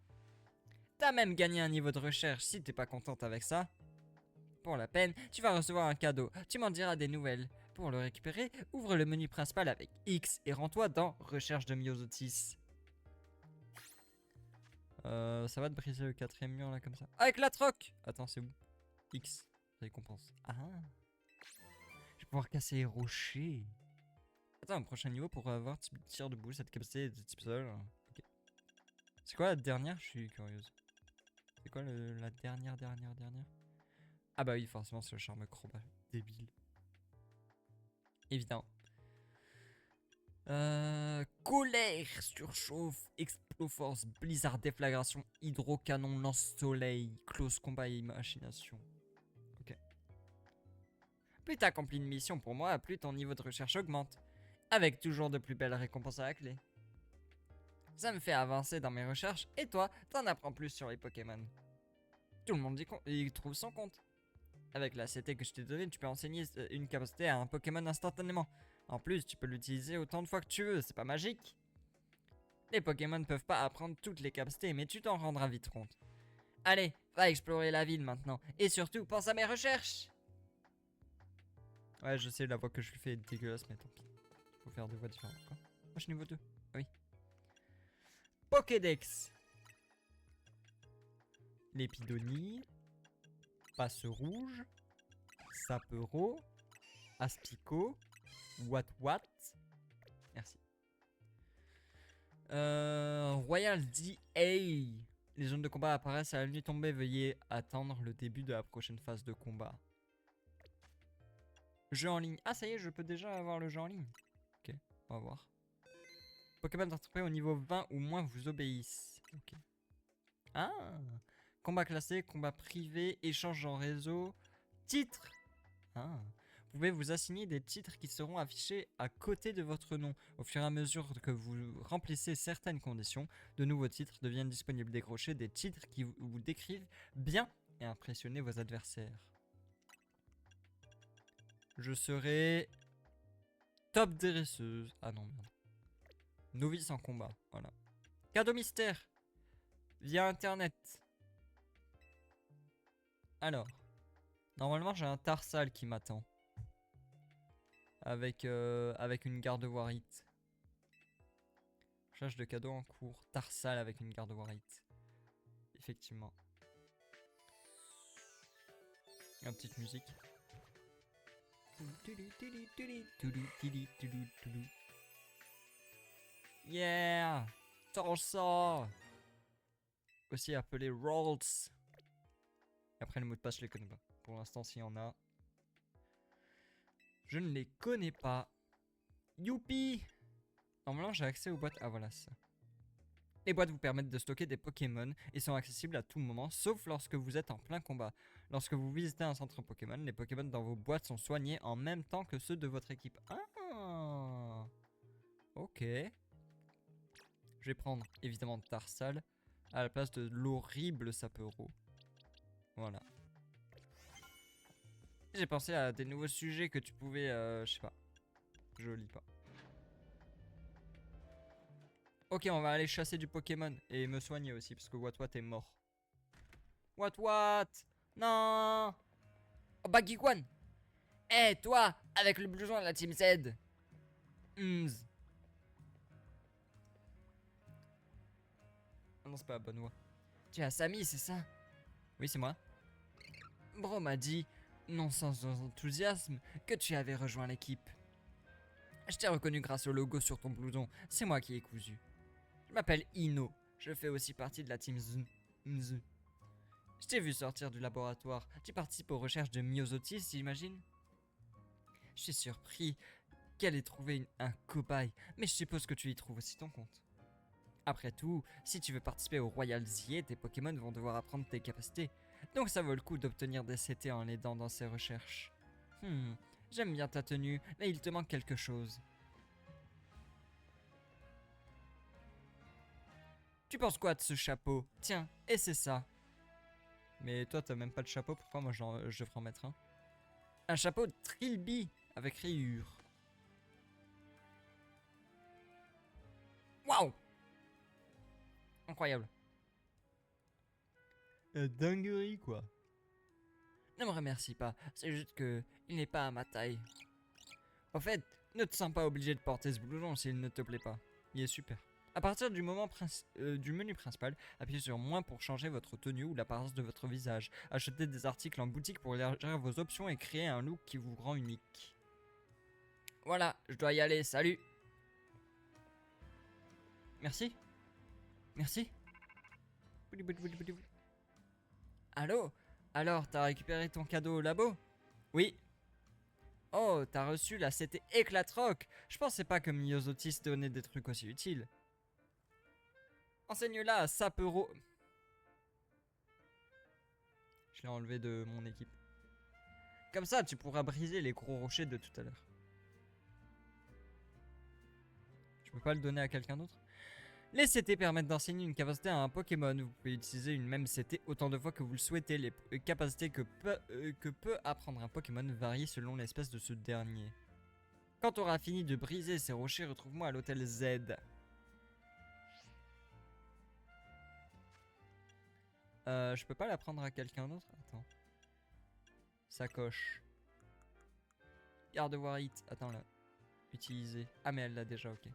T'as même gagné un niveau de recherche si t'es pas contente avec ça. Pour la peine, tu vas recevoir un cadeau. Tu m'en diras des nouvelles. Pour le récupérer, ouvre le menu principal avec X et rends-toi dans Recherche de Myosotis. Ça va te briser le 4ème mur là comme ça. Avec la troc! Attends, c'est où? X. Récompense. Ah. Pouvoir casser les rochers. Attends, un prochain niveau pour avoir tir de boule, cette capacité de type sol. Ok. C'est quoi la dernière? Je suis curieuse. C'est quoi la dernière? Ah bah oui, forcément, c'est le charme crobat. Débile. Évident. Colère, surchauffe, exploforce, blizzard, déflagration, hydrocanon, lance-soleil, close combat et machination. Ok. Plus t'accomplis une mission pour moi, plus ton niveau de recherche augmente. Avec toujours de plus belles récompenses à la clé. Ça me fait avancer dans mes recherches et toi, t'en apprends plus sur les Pokémon. Tout le monde y trouve son compte. Avec la CT que je t'ai donnée, tu peux enseigner une capacité à un Pokémon instantanément. En plus, tu peux l'utiliser autant de fois que tu veux, c'est pas magique? Les Pokémon ne peuvent pas apprendre toutes les capacités, mais tu t'en rendras vite compte. Allez, va explorer la ville maintenant. Et surtout, pense à mes recherches. Ouais, je sais, la voix que je lui fais est dégueulasse, mais tant pis. Faut faire deux voix différentes, quoi. Moi, je suis niveau 2. Ah oui. Pokédex. Lépidonie. Passe rouge. Sapero. Aspico. Wat. Merci. Royal DA. Les zones de combat apparaissent à la nuit tombée. Veuillez attendre le début de la prochaine phase de combat. Jeu en ligne. Ah, ça y est, je peux déjà avoir le jeu en ligne. Ok, on va voir. Pokémon d'entreprise au niveau 20 ou moins vous obéissent. Ok. Ah, combat classé, combat privé, échange en réseau, titre. Ah. Vous pouvez vous assigner des titres qui seront affichés à côté de votre nom. Au fur et à mesure que vous remplissez certaines conditions, de nouveaux titres deviennent disponibles. Décrochez des titres qui vous décrivent bien et impressionnez vos adversaires. Je serai top dresseuse. Ah non, merde. Novice en combat, voilà. Cadeau mystère via internet. Alors, normalement j'ai un Tarsal qui m'attend. Avec une garde Warite. Recherche de cadeaux en cours. Tarsal avec une garde Warite. Effectivement. Une petite musique. Yeah! Torsa! Aussi appelé Rolls. Après le mot de passe, je les connais pas. Pour l'instant, s'il y en a. Je ne les connais pas. Youpi! Normalement, j'ai accès aux boîtes. Ah, voilà ça. Les boîtes vous permettent de stocker des Pokémon et sont accessibles à tout moment, sauf lorsque vous êtes en plein combat. Lorsque vous visitez un centre Pokémon, les Pokémon dans vos boîtes sont soignés en même temps que ceux de votre équipe. Ah! Ok. Je vais prendre évidemment Tarsal à la place de l'horrible Sapero. Voilà. J'ai pensé à des nouveaux sujets que tu pouvais... je sais pas. Je lis pas. Ok, on va aller chasser du Pokémon et me soigner aussi parce que Wat est mort. Wat non. Oh, Bagikwan. Eh, toi, avec le blouson de la Team Z. Non, c'est pas la bonne voix. Tu es Samy, c'est ça? Oui, c'est moi. Bro m'a dit, non sans enthousiasme, que tu avais rejoint l'équipe. Je t'ai reconnu grâce au logo sur ton blouson, c'est moi qui ai cousu. Je m'appelle Ino, je fais aussi partie de la team Z. Je t'ai vu sortir du laboratoire, tu participes aux recherches de Myosotis, j'imagine? Je suis surpris qu'elle ait trouvé un cobaye, mais je suppose que tu y trouves aussi ton compte. Après tout, si tu veux participer au Royal ZA, tes Pokémon vont devoir apprendre tes capacités. Donc ça vaut le coup d'obtenir des CT en l'aidant dans ses recherches. J'aime bien ta tenue, mais il te manque quelque chose. Tu penses quoi de ce chapeau? Tiens, et c'est ça. Mais toi t'as même pas de chapeau, pourquoi moi je devrais en mettre un? Un chapeau de Trilby avec rayures. Waouh! Incroyable. Dinguerie quoi. Ne me remercie pas, c'est juste que il n'est pas à ma taille. Au fait, ne te sens pas obligé de porter ce blouson s'il ne te plaît pas. Il est super. À partir du menu principal, appuyez sur moins pour changer votre tenue ou l'apparence de votre visage. Achetez des articles en boutique pour élargir vos options et créer un look qui vous rend unique. Voilà, je dois y aller, salut. Merci. Merci. Allô? Alors, t'as récupéré ton cadeau au labo? Oui. Oh, t'as reçu la CT Éclatroc. Je pensais pas que Myosotis donnait des trucs aussi utiles. Enseigne-la à Sapero. Je l'ai enlevé de mon équipe. Comme ça, tu pourras briser les gros rochers de tout à l'heure. Tu peux pas le donner à quelqu'un d'autre? Les CT permettent d'enseigner une capacité à un Pokémon. Vous pouvez utiliser une même CT autant de fois que vous le souhaitez. Les capacités que peut apprendre un Pokémon varient selon l'espèce de ce dernier. Quand tu auras fini de briser ces rochers, retrouve-moi à l'hôtel Z. Je peux pas l'apprendre à quelqu'un d'autre? Attends. Sacoche. Gardevoir hit. Attends là. Utiliser. Ah mais elle l'a déjà, ok.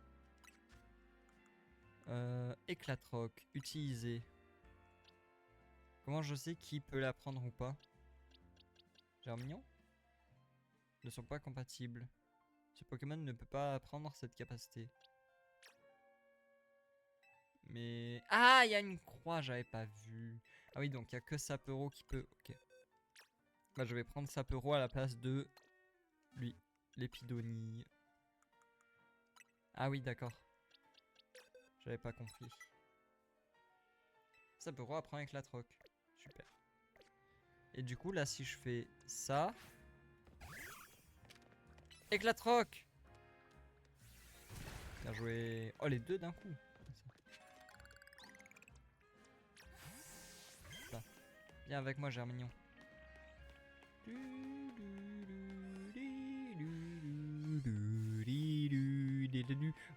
Éclatroc. Utiliser. Comment je sais qui peut l'apprendre ou pas? Germignon? Ne sont pas compatibles. Ce Pokémon ne peut pas apprendre cette capacité. Mais... Ah, il y a une croix, j'avais pas vu. Ah oui, donc il y a que Sapero qui peut... Ok. Bah, je vais prendre Sapero à la place de... lui. L'épidonie. Ah oui, d'accord. J'avais pas compris. Sapero apprend Éclatroc. Super. Et du coup, là, si je fais ça... Éclatroc! Bien joué. Oh, les deux d'un coup. Là. Viens avec moi, Germignon.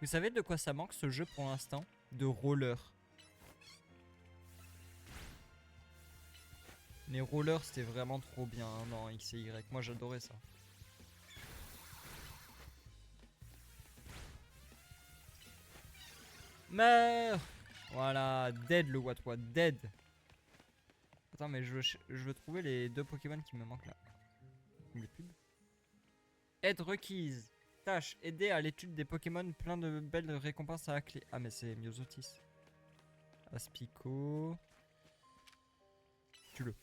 Vous savez de quoi ça manque ce jeu pour l'instant? De roller. Les rollers c'était vraiment trop bien hein, dans X et Y. Moi j'adorais ça. Meurs! Voilà, dead le Watwa, dead. Attends mais je veux trouver les deux Pokémon qui me manquent là. Les pubs. Aide requise. Tâche, aider à l'étude des Pokémon, plein de belles récompenses à la clé. Ah mais c'est Myosotis. Aspico. Tue-le.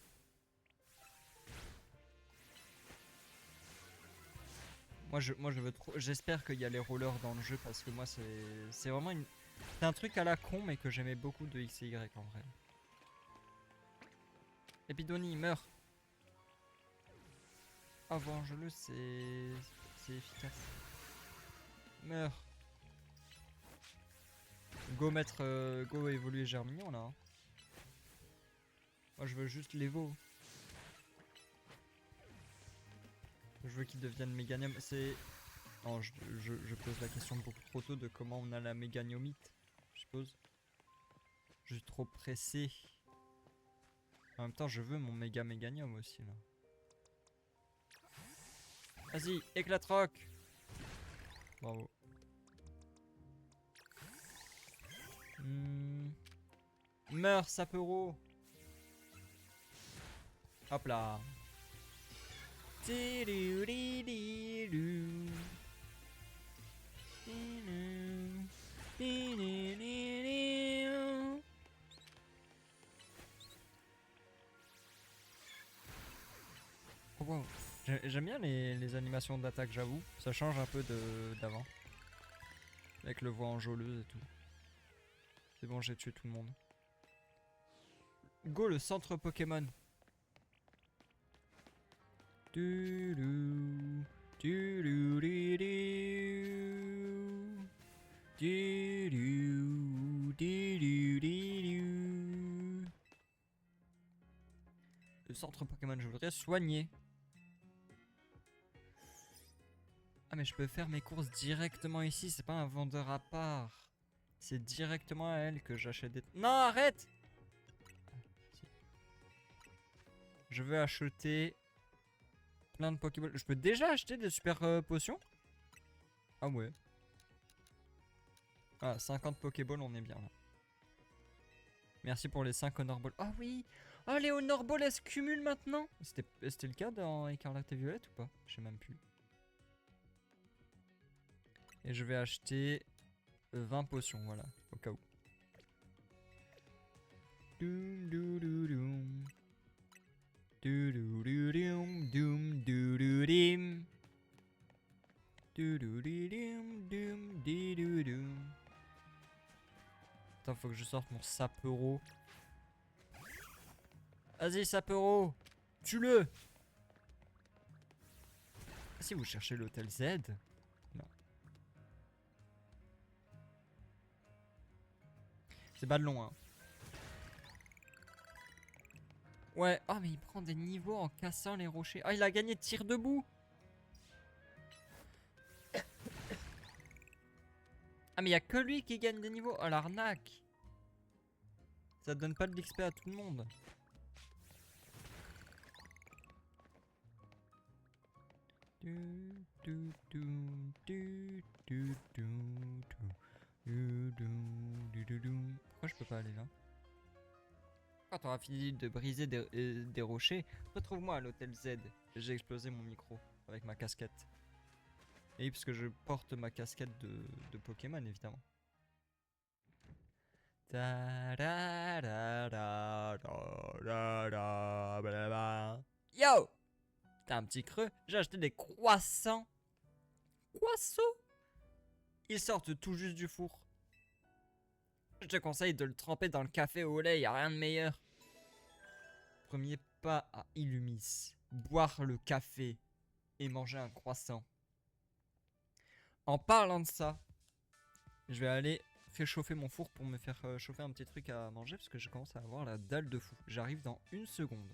Moi je veux trop. J'espère qu'il y a les rollers dans le jeu parce que moi c'est vraiment une. C'est un truc à la con mais que j'aimais beaucoup de X et Y en vrai. Epidonie, meurt. Avant je le sais. C'est efficace. Meurs. Go mettre. Go évoluer Germignon là. Hein. Moi je veux juste l'Evo. Je veux qu'il devienne Méganium. C'est. Non, je pose la question beaucoup trop tôt de comment on a la Méganiomite. Je suppose. Je suis trop pressé. En même temps, je veux mon méga Méganium aussi là. Vas-y, Éclatroc. Bravo. Meurs, Sapero. Hop là. Oh, wow. J'aime bien les animations d'attaque, j'avoue. Ça change un peu d'avant. Avec le voix enjôleuse et tout. C'est bon, j'ai tué tout le monde. Go, le centre Pokémon. Le centre Pokémon, je voudrais soigner. Ah mais je peux faire mes courses directement ici, c'est pas un vendeur à part. C'est directement à elle que j'achète des... Non, arrête! Je veux acheter plein de Pokéballs. Je peux déjà acheter des super potions? Ah ouais. Ah, 50 Pokéballs, on est bien là. Merci pour les 5 Honor Balls. Ah oui! Ah, les Honor Balls, elles se cumulent maintenant? C'était le cas dans Écarlate et Violette ou pas? Je sais même plus. Et je vais acheter 20 potions, voilà, au cas où. Doum, dou, dou, doum. Dou, dou, dou, doum, doum, dou, dou, dim. Dou, dou, dou, doum, doum, di, dou, doum. Attends, faut que je sorte mon sapero. Vas-y, sapero, tue-le. Si vous cherchez l'hôtel Z, non. C'est pas de long, hein. Ouais, oh mais il prend des niveaux en cassant les rochers. Ah, il a gagné de tir debout. Ah mais il y a que lui qui gagne des niveaux. Oh l'arnaque. Ça donne pas de l'XP à tout le monde. Pourquoi je peux pas aller là? Quand on aura fini de briser des rochers, retrouve-moi à l'hôtel Z. J'ai explosé mon micro avec ma casquette. Et oui, parce que je porte ma casquette de Pokémon, évidemment. Yo! T'as un petit creux? J'ai acheté des croissants. Croissants? Ils sortent tout juste du four. Je te conseille de le tremper dans le café au lait, y a rien de meilleur. Premier pas à Illumis. Boire le café et manger un croissant. En parlant de ça, je vais aller réchauffer mon four pour me faire chauffer un petit truc à manger parce que je commence à avoir la dalle de fou. J'arrive dans 1 seconde.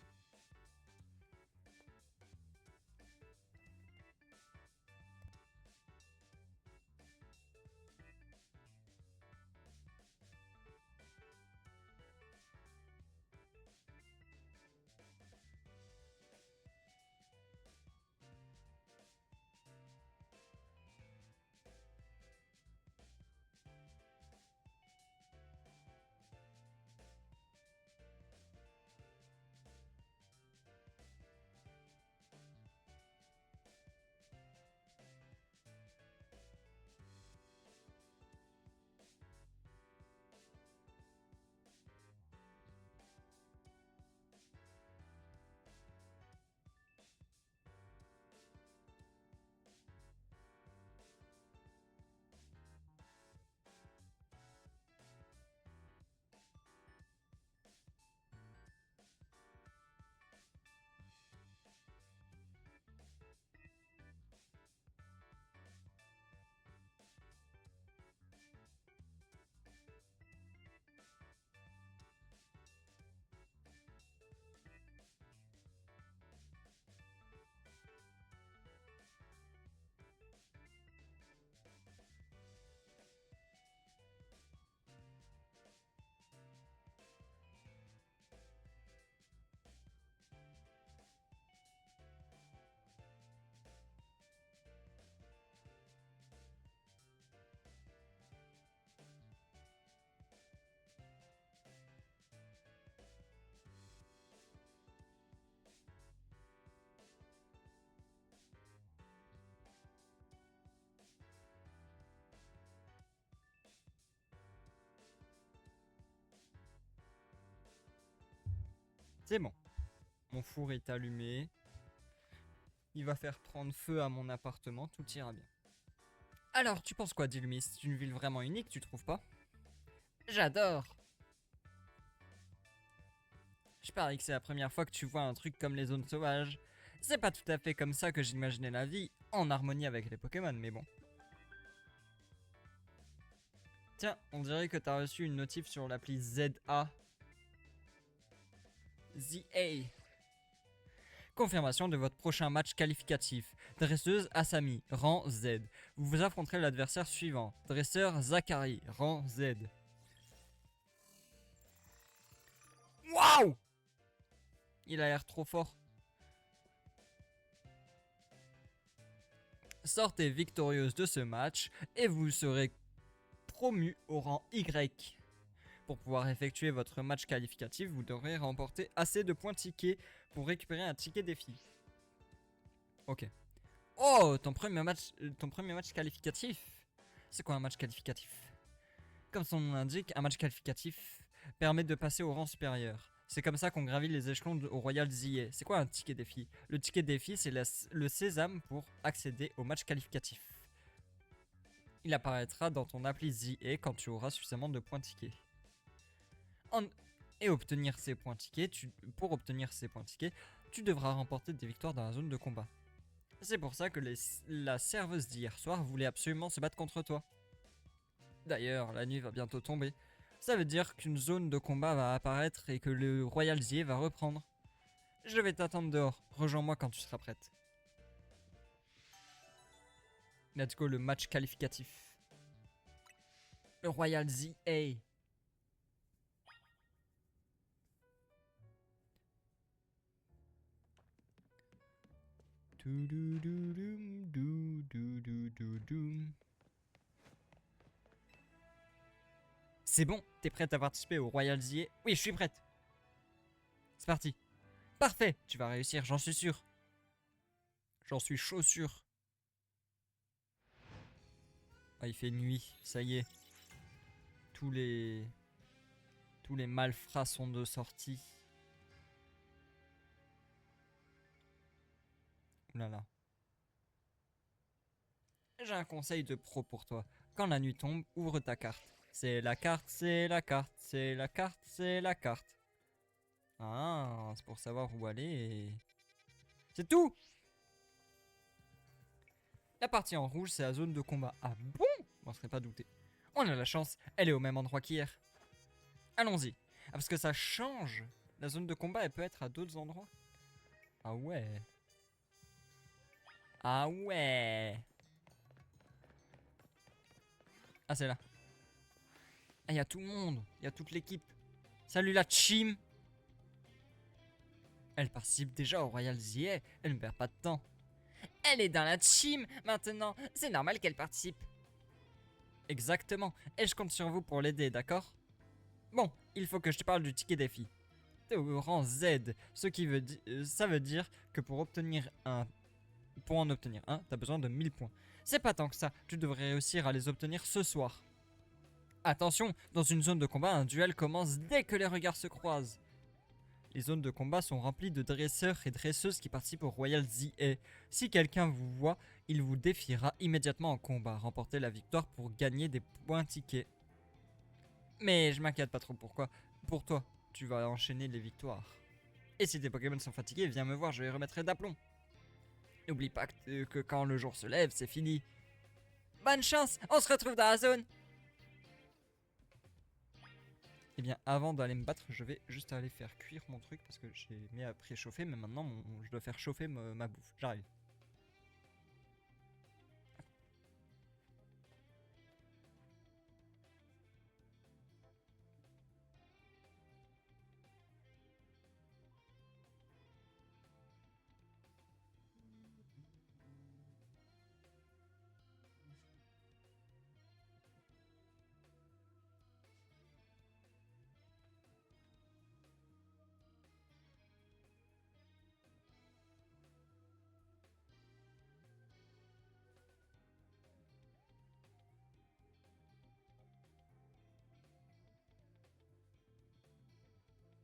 C'est bon. Mon four est allumé. Il va faire prendre feu à mon appartement. Tout ira bien. Alors, tu penses quoi d'Illumis? C'est une ville vraiment unique, tu trouves pas? J'adore. Je parie que c'est la première fois que tu vois un truc comme les zones sauvages. C'est pas tout à fait comme ça que j'imaginais la vie, en harmonie avec les Pokémon, mais bon. Tiens, on dirait que t'as reçu une notif sur l'appli ZA. ZA. Confirmation de votre prochain match qualificatif. Dresseuse Asami, rang Z. Vous vous affronterez l'adversaire suivant. Dresseur Zachary, rang Z. Waouh! Il a l'air trop fort. Sortez victorieuse de ce match et vous serez promu au rang Y. Pour pouvoir effectuer votre match qualificatif, vous devrez remporter assez de points tickets pour récupérer un ticket défi. Ok. Oh, ton premier match qualificatif. C'est quoi un match qualificatif? Comme son nom l'indique, un match qualificatif permet de passer au rang supérieur. C'est comme ça qu'on gravit les échelons au Royal ZA. C'est quoi un ticket défi? Le ticket défi, c'est le sésame pour accéder au match qualificatif. Il apparaîtra dans ton appli ZA quand tu auras suffisamment de points tickets. Et obtenir ces points tickets, pour obtenir ces points tickets, tu devras remporter des victoires dans la zone de combat. C'est pour ça que la serveuse d'hier soir voulait absolument se battre contre toi. D'ailleurs, la nuit va bientôt tomber. Ça veut dire qu'une zone de combat va apparaître et que le Royal ZA va reprendre. Je vais t'attendre dehors. Rejoins-moi quand tu seras prête. Let's go, le match qualificatif. Le Royal ZA. C'est bon, t'es prête à participer au Royal ZA? Oui, je suis prête. C'est parti. Parfait, tu vas réussir, j'en suis sûr. J'en suis chaud sûr. Ah, il fait nuit, ça y est. Tous les malfrats sont de sortie. Oulala. J'ai un conseil de pro pour toi. Quand la nuit tombe, ouvre ta carte. C'est la carte, c'est la carte, c'est la carte, c'est la carte. Ah, c'est pour savoir où aller et... C'est tout! La partie en rouge, c'est la zone de combat. Ah bon? On ne serait pas douté. On a la chance, elle est au même endroit qu'hier. Allons-y. Ah, parce que ça change. La zone de combat, elle peut être à d'autres endroits. Ah ouais. Ah ouais. Ah, c'est là. Ah, il y a tout le monde. Il y a toute l'équipe. Salut la team. Elle participe déjà au Royal ZA. Elle ne perd pas de temps. Elle est dans la team maintenant. C'est normal qu'elle participe. Exactement. Et je compte sur vous pour l'aider, d'accord? Bon, il faut que je te parle du ticket défi. T'es au rang Z, ce qui veut ça veut dire que pour en obtenir un, t'as besoin de 1000 points. C'est pas tant que ça, tu devrais réussir à les obtenir ce soir. Attention, dans une zone de combat, un duel commence dès que les regards se croisent. Les zones de combat sont remplies de dresseurs et dresseuses qui participent au Royal ZA. Si quelqu'un vous voit, il vous défiera immédiatement en combat. Remportez la victoire pour gagner des points tickets. Mais je m'inquiète pas trop pourquoi. Pour toi, tu vas enchaîner les victoires. Et si tes Pokémon sont fatigués, viens me voir, je les remettrai d'aplomb. N'oublie pas que quand le jour se lève, c'est fini. Bonne chance, on se retrouve dans la zone. Eh bien, avant d'aller me battre, je vais juste aller faire cuire mon truc parce que j'ai mis à préchauffer, mais maintenant je dois faire chauffer ma bouffe. J'arrive.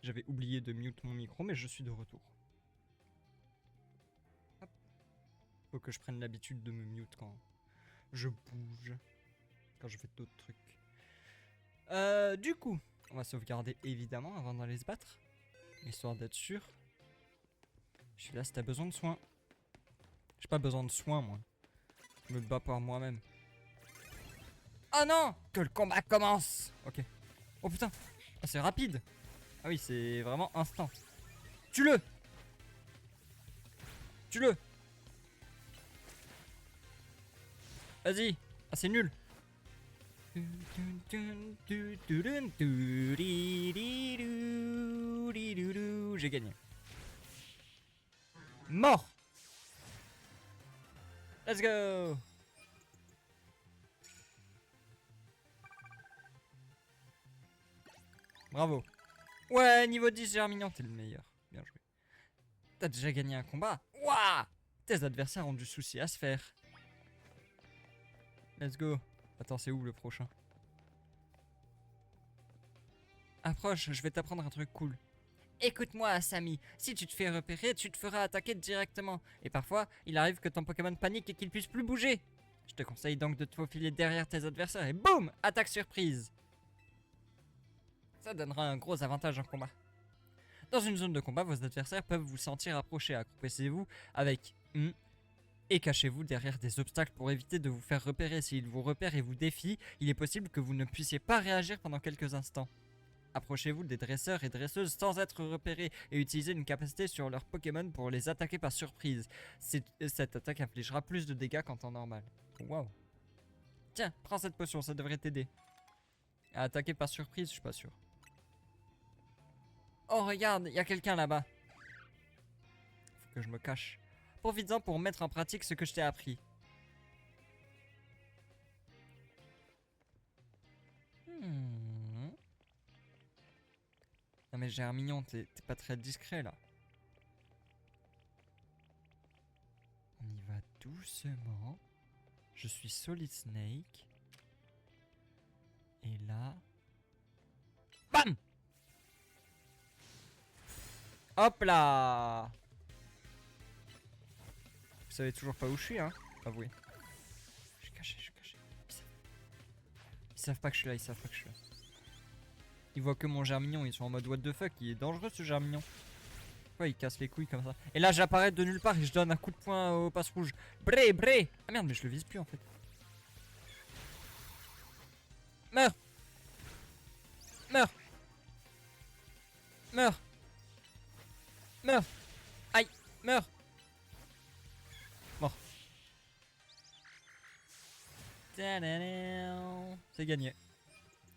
J'avais oublié de mute mon micro, mais je suis de retour. Hop. Faut que je prenne l'habitude de me mute quand je bouge, quand je fais d'autres trucs. Du coup, on va sauvegarder évidemment avant d'aller se battre, histoire d'être sûr. Je suis là si t'as besoin de soins. J'ai pas besoin de soins, moi. Je me bats par moi-même. Oh non! Que le combat commence! Ok. Oh putain! Ah, c'est rapide! Ah oui, c'est vraiment instant. Tue-le! Tue-le! Vas-y! Ah, c'est nul! J'ai gagné. Mort! Let's go! Bravo. Ouais, niveau 10, Germignon, t'es le meilleur. Bien joué. T'as déjà gagné un combat? Waouh! Tes adversaires ont du souci à se faire. Let's go. Attends, c'est où le prochain? Approche, je vais t'apprendre un truc cool. Écoute-moi, Sammy, si tu te fais repérer, tu te feras attaquer directement. Et parfois, il arrive que ton Pokémon panique et qu'il puisse plus bouger. Je te conseille donc de te faufiler derrière tes adversaires et boum, attaque surprise. Ça donnera un gros avantage en combat. Dans une zone de combat, vos adversaires peuvent vous sentir approcher. Accroupissez-vous avec et cachez-vous derrière des obstacles pour éviter de vous faire repérer. S'ils vous repèrent et vous défient, il est possible que vous ne puissiez pas réagir pendant quelques instants. Approchez-vous des dresseurs et dresseuses sans être repérés et utilisez une capacité sur leurs Pokémon pour les attaquer par surprise. Cette attaque infligera plus de dégâts qu'en temps normal. Waouh. Tiens, prends cette potion, ça devrait t'aider. À attaquer par surprise, je suis pas sûr. Oh regarde, il y a quelqu'un là-bas. Faut que je me cache. Profites-en pour mettre en pratique ce que je t'ai appris. Non mais Germignon, t'es pas très discret là. On y va doucement. Je suis Solid Snake. Et là... BAM! Hop là! Vous savez toujours pas où je suis, hein? Avouez. Je suis caché, je suis caché. Ils savent pas que je suis là, ils savent pas que je suis là. Ils voient que mon Germignon, ils sont en mode what the fuck, il est dangereux ce Germignon. Pourquoi il casse les couilles comme ça? Et là j'apparais de nulle part et je donne un coup de poing au passe rouge. Bré, bré! Ah merde, mais je le vise plus en fait. Meurs! Meurs! Meurs! Meurs! Aïe! Meurs! Mort. C'est gagné.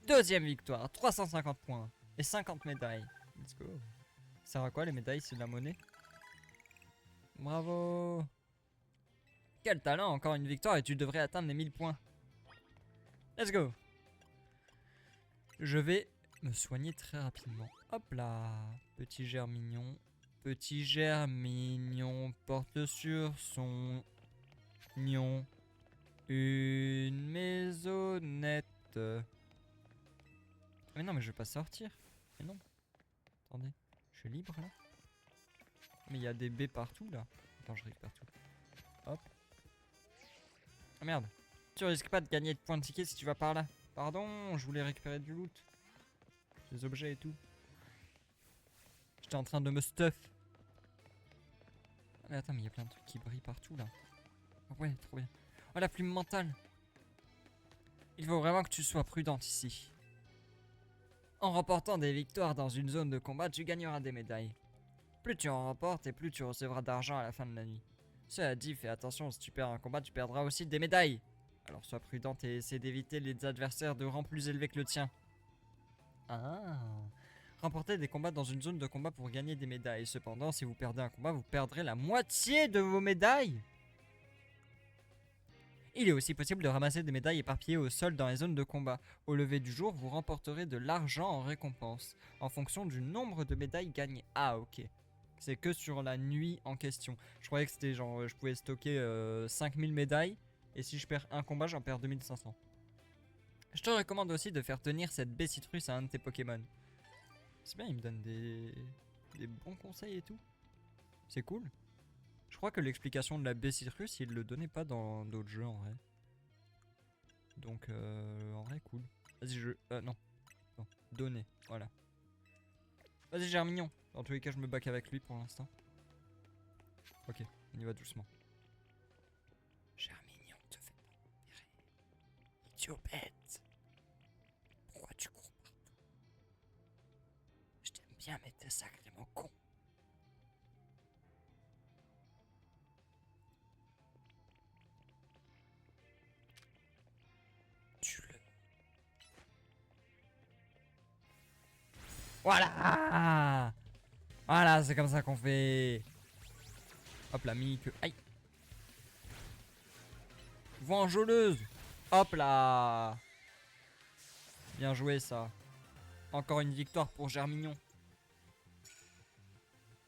Deuxième victoire, 350 points et 50 médailles. Let's go. Ça sert à quoi les médailles? C'est de la monnaie. Bravo. Quel talent, encore une victoire et tu devrais atteindre les 1000 points. Let's go. Je vais me soigner très rapidement. Hop là. Petit Germignon. Petit Germignon porte sur son nion une maisonnette. Mais non, mais je vais pas sortir. Mais non. Attendez. Je suis libre là. Mais il y a des baies partout là. Attends, je récupère tout. Hop. Ah merde. Tu risques pas de gagner de points de ticket si tu vas par là. Pardon, je voulais récupérer du loot. Des objets et tout. J'étais en train de me stuff. Mais attends, mais il y a plein de trucs qui brillent partout là. Oh ouais, trop bien. Oh, la plume mentale. Il faut vraiment que tu sois prudente ici. En remportant des victoires dans une zone de combat, tu gagneras des médailles. Plus tu en remportes et plus tu recevras d'argent à la fin de la nuit. Cela dit, fais attention, si tu perds un combat, tu perdras aussi des médailles. Alors sois prudente et essaie d'éviter les adversaires de rang plus élevé que le tien. Ah. Remportez des combats dans une zone de combat pour gagner des médailles. Cependant, si vous perdez un combat, vous perdrez la moitié de vos médailles. Il est aussi possible de ramasser des médailles éparpillées au sol dans les zones de combat. Au lever du jour, vous remporterez de l'argent en récompense, en fonction du nombre de médailles gagnées. Ah ok. C'est que sur la nuit en question. Je croyais que c'était genre, je pouvais stocker 5000 médailles, et si je perds un combat, j'en perds 2500. Je te recommande aussi de faire tenir cette baie citrus à un de tes Pokémon. C'est bien, il me donne des bons conseils et tout. C'est cool. Je crois que l'explication de la baie citrus, il le donnait pas dans d'autres jeux en vrai. Donc en vrai cool. Vas-y non. Non. Donner. Voilà. Vas-y Germignon. Dans tous les cas je me back avec lui pour l'instant. Ok, on y va doucement. Germignon, te fais pas tirer. Idiot bête. Pourquoi tu cours partout? Je t'aime bien mais t'es sacrément con. Voilà. Voilà, c'est comme ça qu'on fait. Hop là, mini queue. Aïe. Vengeoleuse. Hop là. Bien joué ça. Encore une victoire pour Germignon.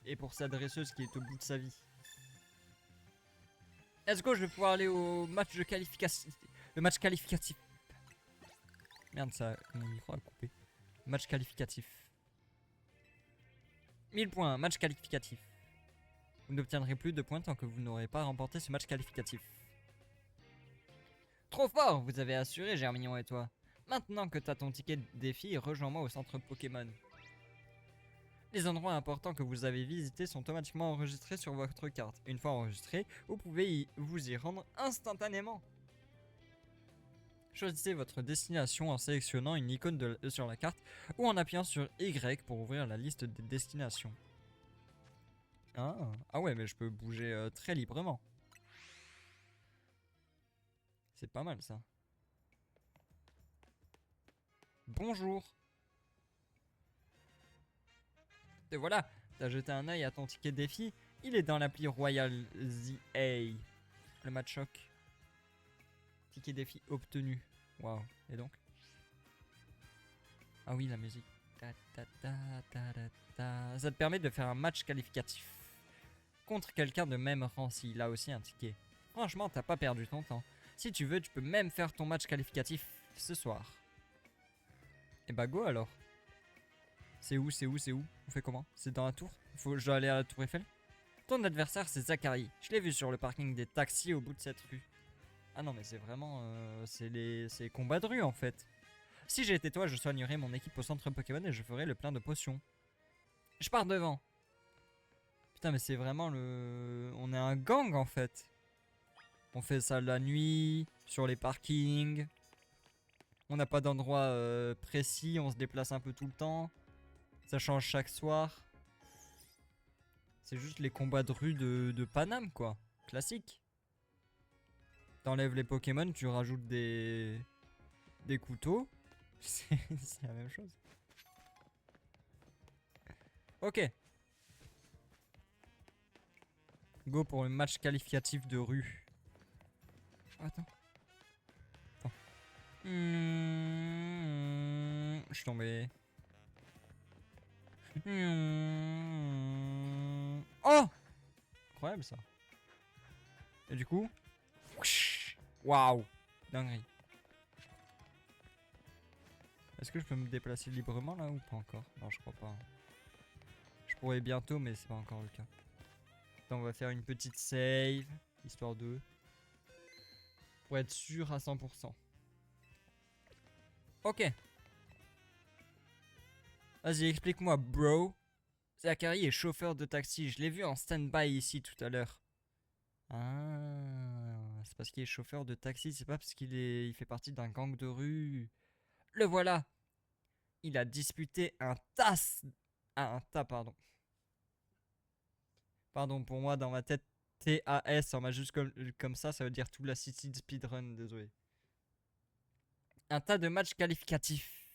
Et pour sa dresseuse qui est au bout de sa vie. Let's go, je vais pouvoir aller au match de qualification. Le match qualificatif. Merde, ça, mon micro a coupé. Match qualificatif. 1000 points, match qualificatif. Vous n'obtiendrez plus de points tant que vous n'aurez pas remporté ce match qualificatif. Trop fort, vous avez assuré, Germignon et toi. Maintenant que t'as ton ticket de défi, rejoins-moi au centre Pokémon. Les endroits importants que vous avez visités sont automatiquement enregistrés sur votre carte. Une fois enregistrés, vous pouvez vous y rendre instantanément. Choisissez votre destination en sélectionnant une icône sur la carte ou en appuyant sur Y pour ouvrir la liste des destinations. Ah ouais, mais je peux bouger très librement. C'est pas mal ça. Bonjour. Et voilà, t'as jeté un œil à ton ticket de défi. Il est dans l'appli Royal ZA. Le match choc. Ticket défi obtenu. Waouh. Et donc? Ah oui, la musique. Ça te permet de faire un match qualificatif contre quelqu'un de même rang s'il a aussi un ticket. Franchement, t'as pas perdu ton temps. Si tu veux, tu peux même faire ton match qualificatif ce soir. Et bah go alors. C'est où? On fait comment? C'est dans la tour? Je dois aller à la tour Eiffel? Ton adversaire c'est Zachary. Je l'ai vu sur le parking des taxis au bout de cette rue. Ah non mais c'est vraiment... c'est les combats de rue en fait. Si j'étais toi, je soignerais mon équipe au centre Pokémon et je ferais le plein de potions. Je pars devant. Putain mais c'est vraiment le... On est un gang en fait. On fait ça la nuit, sur les parkings. On n'a pas d'endroit précis, on se déplace un peu tout le temps. Ça change chaque soir. C'est juste les combats de rue de Paname quoi. Classique. T'enlèves les Pokémon, tu rajoutes des couteaux. C'est la même chose. Ok. Go pour le match qualificatif de rue. Attends. Je suis tombé. Oh! Incroyable ça. Et du coup... Waouh! Dinguerie. Est-ce que je peux me déplacer librement là ou pas encore? Non, je crois pas. Je pourrais bientôt, mais c'est pas encore le cas. Attends, on va faire une petite save, histoire de... Pour être sûr à 100%. Ok. Vas-y, explique-moi, bro. Zachary est chauffeur de taxi. Je l'ai vu en stand-by ici tout à l'heure. Ah, c'est parce qu'il est chauffeur de taxi, c'est pas parce il fait partie d'un gang de rue. Le voilà. Il a disputé un tas... Ah, un tas, pardon. Pardon, pour moi, dans ma tête, TAS en majuscule comme ça veut dire tout l'assisted speedrun, désolé. Un tas de matchs qualificatifs.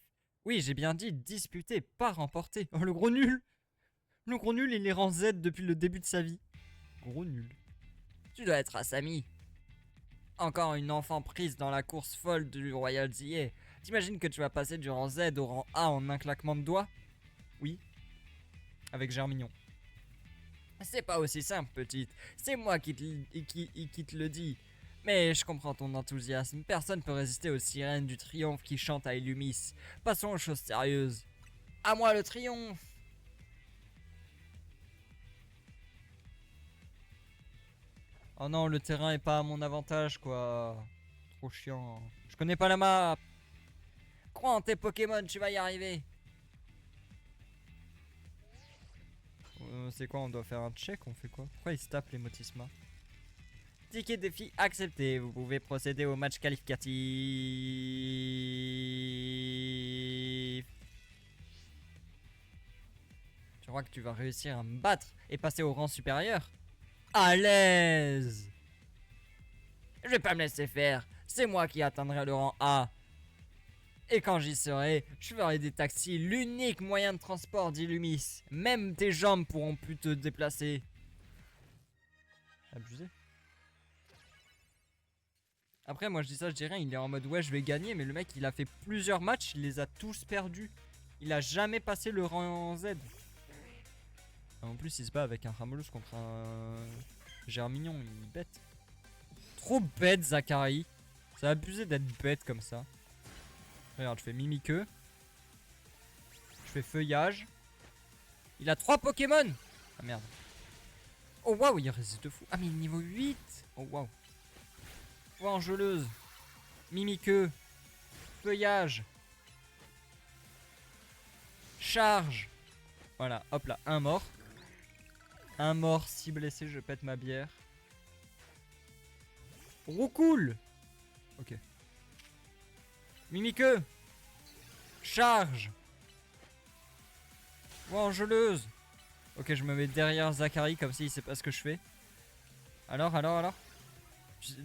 Oui, j'ai bien dit disputé, pas remporté. Oh, le gros nul. Le gros nul, il est rang Z depuis le début de sa vie. Gros nul. Tu dois être Asami. Encore une enfant prise dans la course folle du Royal ZA. T'imagines que tu vas passer du rang Z au rang A en un claquement de doigts? Oui. Avec Germignon. C'est pas aussi simple, petite. C'est moi qui te le dis. Mais je comprends ton enthousiasme. Personne peut résister aux sirènes du triomphe qui chantent à Illumis. Passons aux choses sérieuses. À moi le triomphe! Oh non, le terrain est pas à mon avantage, quoi. Trop chiant. Je connais pas la map. Crois en tes Pokémon, tu vas y arriver. C'est quoi, on doit faire un check? On fait quoi? Pourquoi il se tape les Motisma? Ticket défi accepté. Vous pouvez procéder au match qualificatif. Tu crois que tu vas réussir à me battre et passer au rang supérieur? À l'aise! Je vais pas me laisser faire. C'est moi qui atteindrai le rang A. Et quand j'y serai, je ferai des taxis l'unique moyen de transport d'Illumis. Même tes jambes pourront plus te déplacer. Abusé. Après, moi je dis ça, je dis rien. Il est en mode ouais, je vais gagner. Mais le mec, il a fait plusieurs matchs. Il les a tous perdus. Il a jamais passé le rang Z. En plus, il se bat avec un Ramolus contre un Germignon. Il est bête. Trop bête, Zachary. C'est abusé d'être bête comme ça. Regarde, je fais Mimiqueux. Je fais Feuillage. Il a 3 Pokémon. Ah merde. Oh waouh, il résiste de fou. Ah mais il est niveau 8. Oh waouh. Enjôleuse. Mimiqueux. Feuillage. Charge. Voilà, hop là, un mort. Un mort, 6 blessés, je pète ma bière. Roucoule. Ok. Mimiqueux. Charge. Enjôleuse. Ok, je me mets derrière Zachary comme s'il sait pas ce que je fais. Alors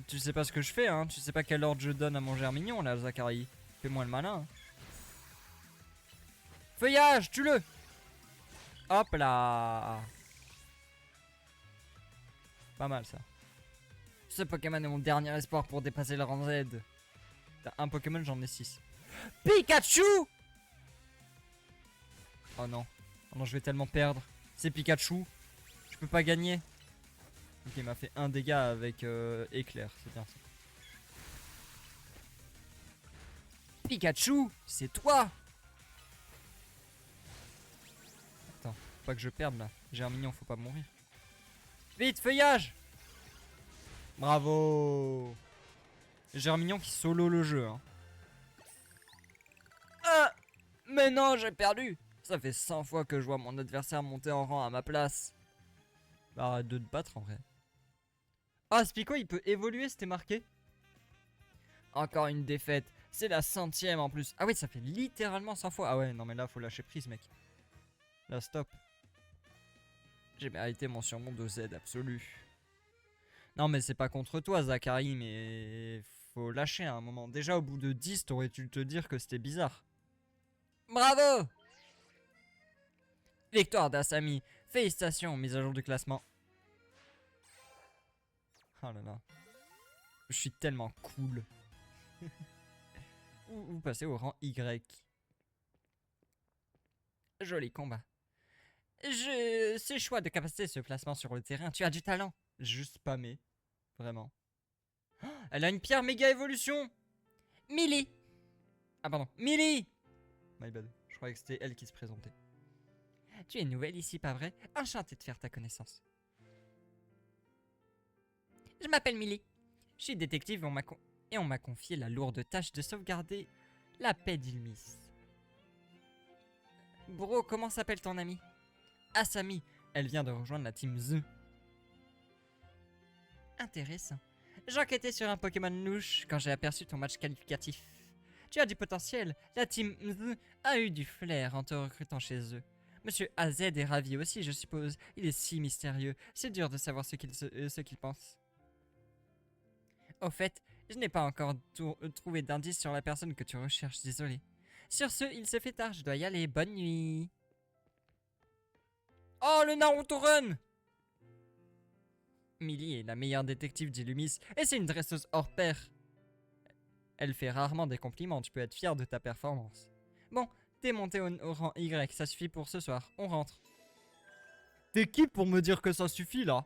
tu sais pas ce que je fais, hein. Tu sais pas quel ordre je donne à mon germignon, là, Zachary. Fais-moi le malin. Feuillage, tue-le. Hop là. Pas mal, ça. Ce Pokémon est mon dernier espoir pour dépasser le rang Z. T'as un Pokémon, j'en ai 6. Pikachu. Oh non. Oh non, je vais tellement perdre. C'est Pikachu. Je peux pas gagner. Ok, il m'a fait un dégât avec éclair. C'est bien ça. Pikachu, c'est toi. Attends, faut pas que je perde là. Germignon, faut pas mourir. Vite, feuillage. Bravo. Germignon qui solo le jeu. Hein. Ah, mais non, j'ai perdu. Ça fait 100 fois que je vois mon adversaire monter en rang à ma place. Bah, arrête de te battre en vrai. Ah, Spico, il peut évoluer, c'était marqué. Encore une défaite. C'est la 100e en plus. Ah oui, ça fait littéralement 100 fois. Ah ouais, non mais là, faut lâcher prise, mec. Là, stop. J'ai mérité mon surnom de Z absolu. Non mais c'est pas contre toi, Zachary, mais faut lâcher à un moment. Déjà, au bout de 10, t'aurais dû te dire que c'était bizarre. Bravo! Victoire d'Asami. Félicitations, mise à jour du classement. Oh là là. Je suis tellement cool. Ou passer au rang Y. Joli combat. Ce choix de capacité, ce placement sur le terrain, tu as du talent. Juste spammé. Vraiment. Oh, elle a une pierre méga évolution. Millie. Ah pardon, Millie. My bad. Je croyais que c'était elle qui se présentait. Tu es nouvelle ici, pas vrai? Enchanté de faire ta connaissance. Je m'appelle Millie. Je suis détective et on m'a confié la lourde tâche de sauvegarder la paix d'Ilmis. Bro, comment s'appelle ton ami? Asami. Elle vient de rejoindre la team Z. Intéressant. J'enquêtais sur un Pokémon louche quand j'ai aperçu ton match qualificatif. Tu as du potentiel. La team Z a eu du flair en te recrutant chez eux. Monsieur AZ est ravi aussi, je suppose. Il est si mystérieux. C'est dur de savoir ce qu'il pense. Au fait, je n'ai pas encore trouvé d'indice sur la personne que tu recherches, désolé. Sur ce, il se fait tard, je dois y aller. Bonne nuit. Oh, le Naruto Run! Millie est la meilleure détective d'Illumis et c'est une dresseuse hors pair. Elle fait rarement des compliments, tu peux être fier de ta performance. Bon, t'es monté au rang Y, ça suffit pour ce soir, on rentre. T'es qui pour me dire que ça suffit là?